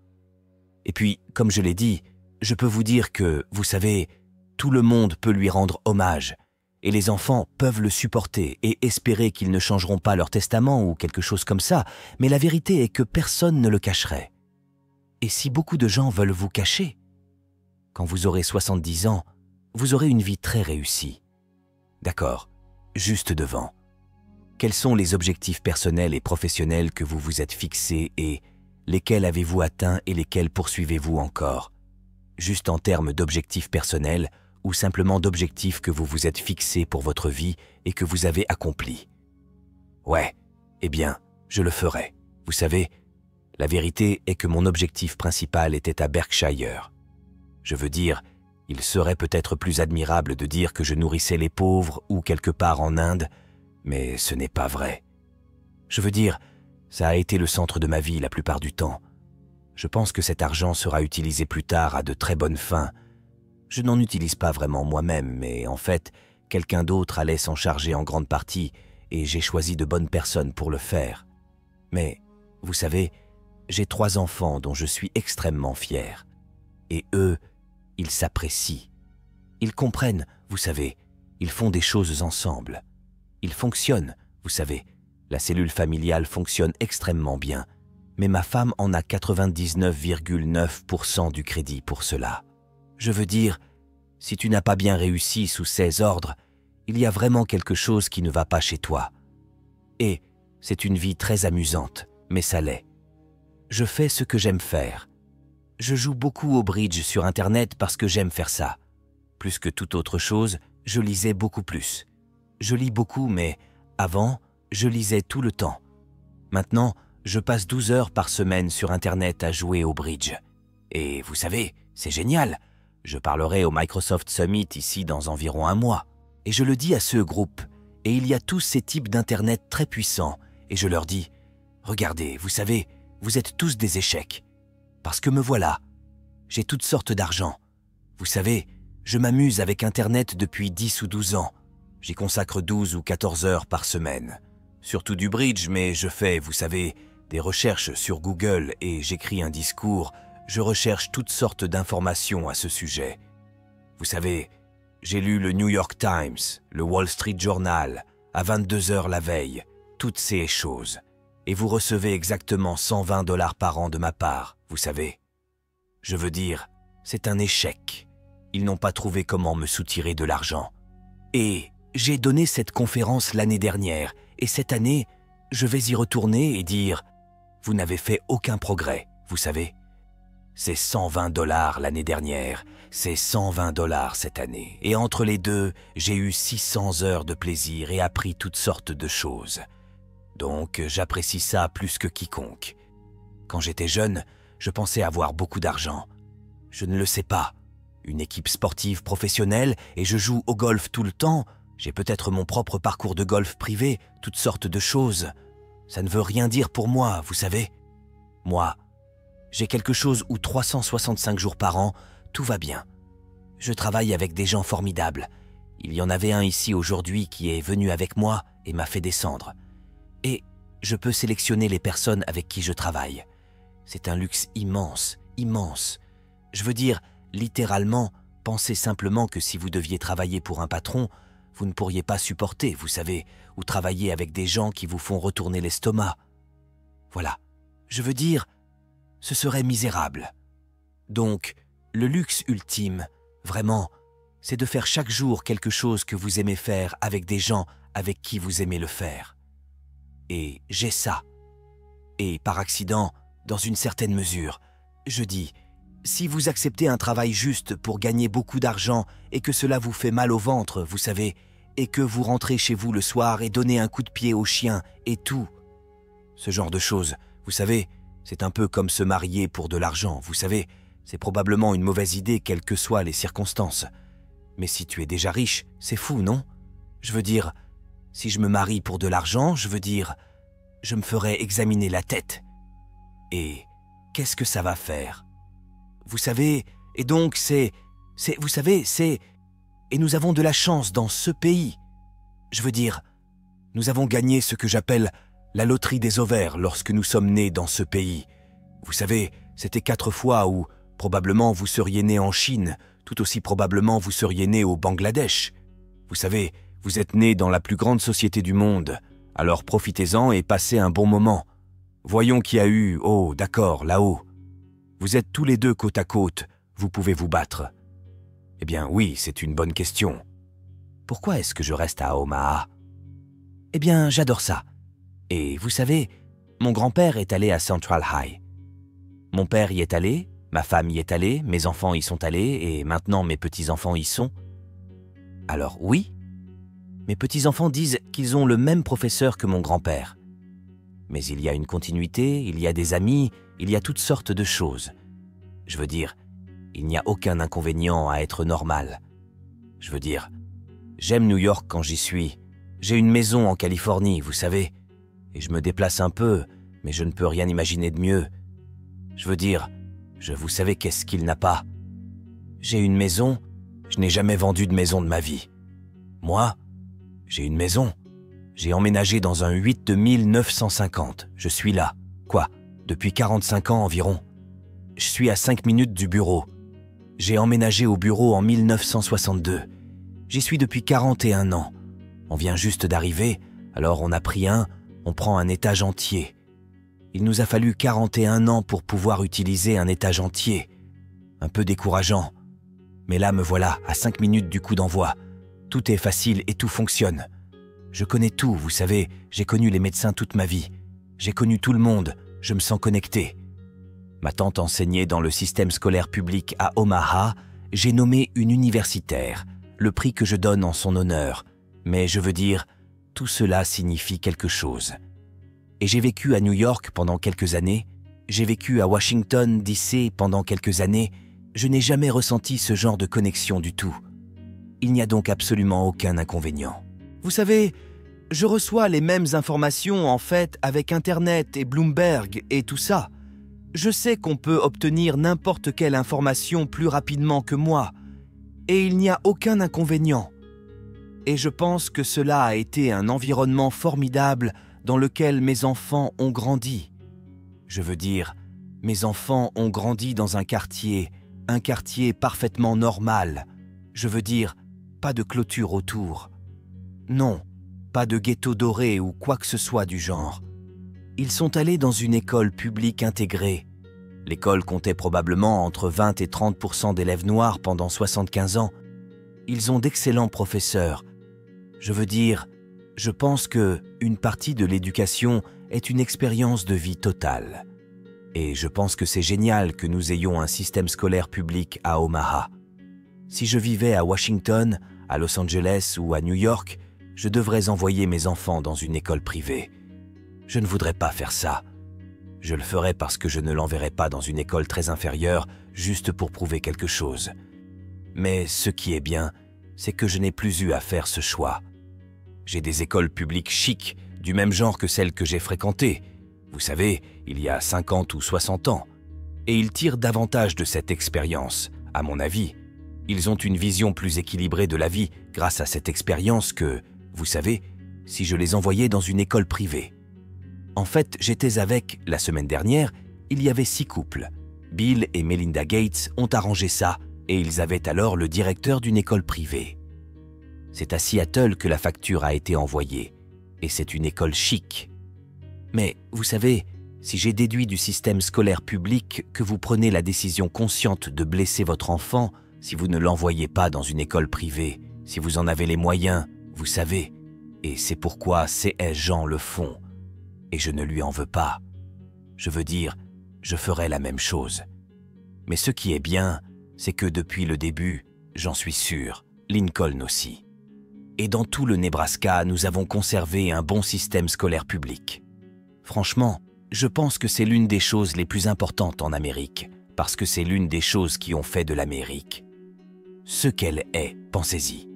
Et puis, comme je l'ai dit, je peux vous dire que, vous savez, tout le monde peut lui rendre hommage, et les enfants peuvent le supporter et espérer qu'ils ne changeront pas leur testament ou quelque chose comme ça, mais la vérité est que personne ne le cacherait. Et si beaucoup de gens veulent vous cacher, quand vous aurez 70 ans, vous aurez une vie très réussie. D'accord, juste devant. Quels sont les objectifs personnels et professionnels que vous vous êtes fixés et lesquels avez-vous atteints et lesquels poursuivez-vous encore? Juste en termes d'objectifs personnels ou simplement d'objectifs que vous vous êtes fixés pour votre vie et que vous avez accomplis? Ouais, eh bien, je le ferai. Vous savez, la vérité est que mon objectif principal était à Berkshire. Je veux dire, il serait peut-être plus admirable de dire que je nourrissais les pauvres ou quelque part en Inde, mais ce n'est pas vrai. Je veux dire, ça a été le centre de ma vie la plupart du temps. Je pense que cet argent sera utilisé plus tard à de très bonnes fins. Je n'en utilise pas vraiment moi-même, mais en fait, quelqu'un d'autre allait s'en charger en grande partie et j'ai choisi de bonnes personnes pour le faire. Mais, vous savez, j'ai 3 enfants dont je suis extrêmement fier. Et eux, ils s'apprécient. Ils comprennent, vous savez, ils font des choses ensemble. Ils fonctionnent, vous savez. La cellule familiale fonctionne extrêmement bien, mais ma femme en a 99,9% du crédit pour cela. Je veux dire, si tu n'as pas bien réussi sous ces ordres, il y a vraiment quelque chose qui ne va pas chez toi. Et c'est une vie très amusante, mais ça l'est. Je fais ce que j'aime faire. Je joue beaucoup au bridge sur Internet parce que j'aime faire ça. Plus que toute autre chose, je lisais beaucoup plus. Je lis beaucoup, mais avant, je lisais tout le temps. Maintenant, je passe 12 heures par semaine sur Internet à jouer au bridge. Et vous savez, c'est génial. Je parlerai au Microsoft Summit ici dans environ 1 mois. Et je le dis à ce groupe. Et il y a tous ces types d'Internet très puissants. Et je leur dis, regardez, vous savez, vous êtes tous des échecs. Parce que me voilà. J'ai toutes sortes d'argent. Vous savez, je m'amuse avec Internet depuis 10 ou 12 ans. J'y consacre 12 ou 14 heures par semaine. Surtout du bridge, mais je fais, vous savez, des recherches sur Google et j'écris un discours. Je recherche toutes sortes d'informations à ce sujet. Vous savez, j'ai lu le New York Times, le Wall Street Journal, à 22 heures la veille, toutes ces choses. Et vous recevez exactement 120 $ par an de ma part, vous savez. Je veux dire, c'est un échec. Ils n'ont pas trouvé comment me soutirer de l'argent. Et j'ai donné cette conférence l'année dernière, et cette année, je vais y retourner et dire « Vous n'avez fait aucun progrès, vous savez. C'est 120 $ l'année dernière, c'est 120 $ cette année. Et entre les deux, j'ai eu 600 heures de plaisir et appris toutes sortes de choses. Donc, j'apprécie ça plus que quiconque. Quand j'étais jeune, je pensais avoir beaucoup d'argent. Je ne le sais pas. Une équipe sportive professionnelle et je joue au golf tout le temps. J'ai peut-être mon propre parcours de golf privé, toutes sortes de choses. Ça ne veut rien dire pour moi, vous savez. Moi, j'ai quelque chose où 365 jours par an, tout va bien. Je travaille avec des gens formidables. Il y en avait un ici aujourd'hui qui est venu avec moi et m'a fait descendre. Et je peux sélectionner les personnes avec qui je travaille. C'est un luxe immense, immense. Je veux dire, littéralement, pensez simplement que si vous deviez travailler pour un patron, vous ne pourriez pas supporter, vous savez, ou travailler avec des gens qui vous font retourner l'estomac. Voilà, je veux dire, ce serait misérable. Donc, le luxe ultime, vraiment, c'est de faire chaque jour quelque chose que vous aimez faire avec des gens avec qui vous aimez le faire. Et j'ai ça. Et par accident, dans une certaine mesure, je dis, si vous acceptez un travail juste pour gagner beaucoup d'argent et que cela vous fait mal au ventre, vous savez, et que vous rentrez chez vous le soir et donnez un coup de pied au chien et tout, ce genre de choses, vous savez, c'est un peu comme se marier pour de l'argent, vous savez, c'est probablement une mauvaise idée quelles que soient les circonstances. Mais si tu es déjà riche, c'est fou, non? Je veux dire, si je me marie pour de l'argent, je veux dire, je me ferai examiner la tête. Et qu'est-ce que ça va faire? Vous savez, et donc vous savez, et nous avons de la chance dans ce pays. Je veux dire, nous avons gagné ce que j'appelle la loterie des ovaires lorsque nous sommes nés dans ce pays. Vous savez, c'était 4 fois où, probablement, vous seriez né en Chine, tout aussi probablement vous seriez né au Bangladesh. Vous savez, vous êtes né dans la plus grande société du monde, alors profitez-en et passez un bon moment. Voyons qui a eu, oh, d'accord, là-haut. Vous êtes tous les deux côte à côte, vous pouvez vous battre. Eh bien oui, c'est une bonne question. Pourquoi est-ce que je reste à Omaha? Eh bien, j'adore ça. Et vous savez, mon grand-père est allé à Central High. Mon père y est allé, ma femme y est allée, mes enfants y sont allés et maintenant mes petits-enfants y sont. Alors oui, mes petits-enfants disent qu'ils ont le même professeur que mon grand-père. Mais il y a une continuité, il y a des amis, il y a toutes sortes de choses. Je veux dire, il n'y a aucun inconvénient à être normal. Je veux dire, j'aime New York quand j'y suis. J'ai une maison en Californie, vous savez, et je me déplace un peu, mais je ne peux rien imaginer de mieux. Je veux dire, vous savez qu'est-ce qu'il n'a pas? J'ai une maison, je n'ai jamais vendu de maison de ma vie. Moi, j'ai une maison. J'ai emménagé dans un 8 de 1950. Je suis là. Quoi? Depuis 45 ans environ. Je suis à 5 minutes du bureau. J'ai emménagé au bureau en 1962. J'y suis depuis 41 ans. On vient juste d'arriver, alors on a pris on prend un étage entier. Il nous a fallu 41 ans pour pouvoir utiliser un étage entier. Un peu décourageant. Mais là me voilà, à 5 minutes du coup d'envoi. Tout est facile et tout fonctionne. Je connais tout, vous savez, j'ai connu les médecins toute ma vie. J'ai connu tout le monde, je me sens connecté. Ma tante enseignait dans le système scolaire public à Omaha, j'ai nommé une universitaire, le prix que je donne en son honneur. Mais je veux dire, tout cela signifie quelque chose. Et j'ai vécu à New York pendant quelques années, j'ai vécu à Washington, D.C. pendant quelques années, je n'ai jamais ressenti ce genre de connexion du tout. Il n'y a donc absolument aucun inconvénient. Vous savez, je reçois les mêmes informations en fait avec Internet et Bloomberg et tout ça. Je sais qu'on peut obtenir n'importe quelle information plus rapidement que moi, et il n'y a aucun inconvénient. Et je pense que cela a été un environnement formidable dans lequel mes enfants ont grandi. Je veux dire, mes enfants ont grandi dans un quartier parfaitement normal. Je veux dire, pas de clôture autour. Non, pas de ghetto doré ou quoi que ce soit du genre. Ils sont allés dans une école publique intégrée. L'école comptait probablement entre 20 et 30% d'élèves noirs pendant 75 ans. Ils ont d'excellents professeurs. Je veux dire, je pense que une partie de l'éducation est une expérience de vie totale. Et je pense que c'est génial que nous ayons un système scolaire public à Omaha. Si je vivais à Washington, à Los Angeles ou à New York, je devrais envoyer mes enfants dans une école privée. Je ne voudrais pas faire ça. Je le ferais parce que je ne l'enverrais pas dans une école très inférieure juste pour prouver quelque chose. Mais ce qui est bien, c'est que je n'ai plus eu à faire ce choix. J'ai des écoles publiques chics, du même genre que celles que j'ai fréquentées. Vous savez, il y a 50 ou 60 ans. Et ils tirent davantage de cette expérience, à mon avis. Ils ont une vision plus équilibrée de la vie grâce à cette expérience que, vous savez, si je les envoyais dans une école privée. En fait, j'étais avec, la semaine dernière, il y avait 6 couples. Bill et Melinda Gates ont arrangé ça et ils avaient alors le directeur d'une école privée. C'est à Seattle que la facture a été envoyée et c'est une école chic. Mais, vous savez, si j'ai déduit du système scolaire public que vous prenez la décision consciente de blesser votre enfant si vous ne l'envoyez pas dans une école privée, si vous en avez les moyens, vous savez, et c'est pourquoi C.S. Jean le font. Et je ne lui en veux pas. Je veux dire, je ferai la même chose. Mais ce qui est bien, c'est que depuis le début, j'en suis sûr, Lincoln aussi. Et dans tout le Nebraska, nous avons conservé un bon système scolaire public. Franchement, je pense que c'est l'une des choses les plus importantes en Amérique, parce que c'est l'une des choses qui ont fait de l'Amérique ce qu'elle est, pensez-y.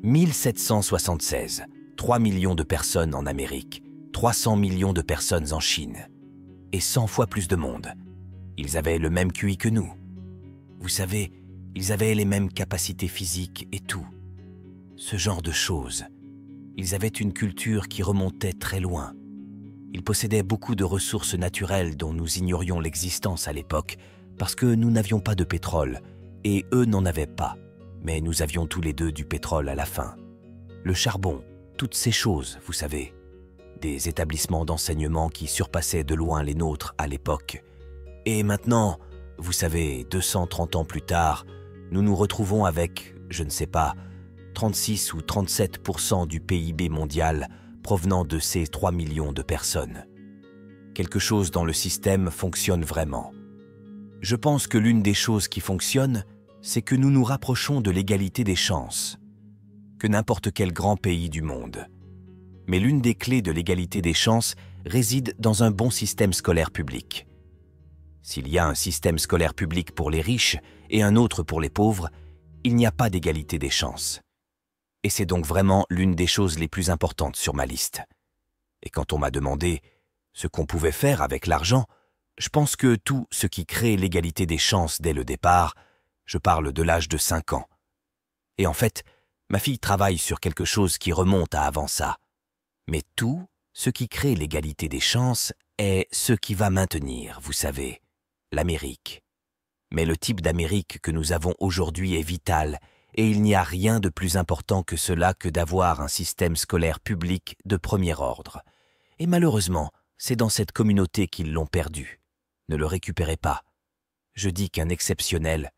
1776, 3 millions de personnes en Amérique, 300 millions de personnes en Chine, et 100 fois plus de monde. Ils avaient le même QI que nous. Vous savez, ils avaient les mêmes capacités physiques et tout. Ce genre de choses. Ils avaient une culture qui remontait très loin. Ils possédaient beaucoup de ressources naturelles dont nous ignorions l'existence à l'époque, parce que nous n'avions pas de pétrole, et eux n'en avaient pas. Mais nous avions tous les deux du pétrole à la fin. Le charbon, toutes ces choses, vous savez. Des établissements d'enseignement qui surpassaient de loin les nôtres à l'époque. Et maintenant, vous savez, 230 ans plus tard, nous nous retrouvons avec, je ne sais pas, 36 ou 37% du PIB mondial provenant de ces 3 millions de personnes. Quelque chose dans le système fonctionne vraiment. Je pense que l'une des choses qui fonctionne, c'est que nous nous rapprochons de l'égalité des chances, que n'importe quel grand pays du monde. Mais l'une des clés de l'égalité des chances réside dans un bon système scolaire public. S'il y a un système scolaire public pour les riches et un autre pour les pauvres, il n'y a pas d'égalité des chances. Et c'est donc vraiment l'une des choses les plus importantes sur ma liste. Et quand on m'a demandé ce qu'on pouvait faire avec l'argent, je pense que tout ce qui crée l'égalité des chances dès le départ, je parle de l'âge de 5 ans. Et en fait, ma fille travaille sur quelque chose qui remonte à avant ça. Mais tout ce qui crée l'égalité des chances est ce qui va maintenir, vous savez, l'Amérique. Mais le type d'Amérique que nous avons aujourd'hui est vital, et il n'y a rien de plus important que cela que d'avoir un système scolaire public de premier ordre. Et malheureusement, c'est dans cette communauté qu'ils l'ont perdu. Ne le récupérez pas. Je dis qu'un exceptionnel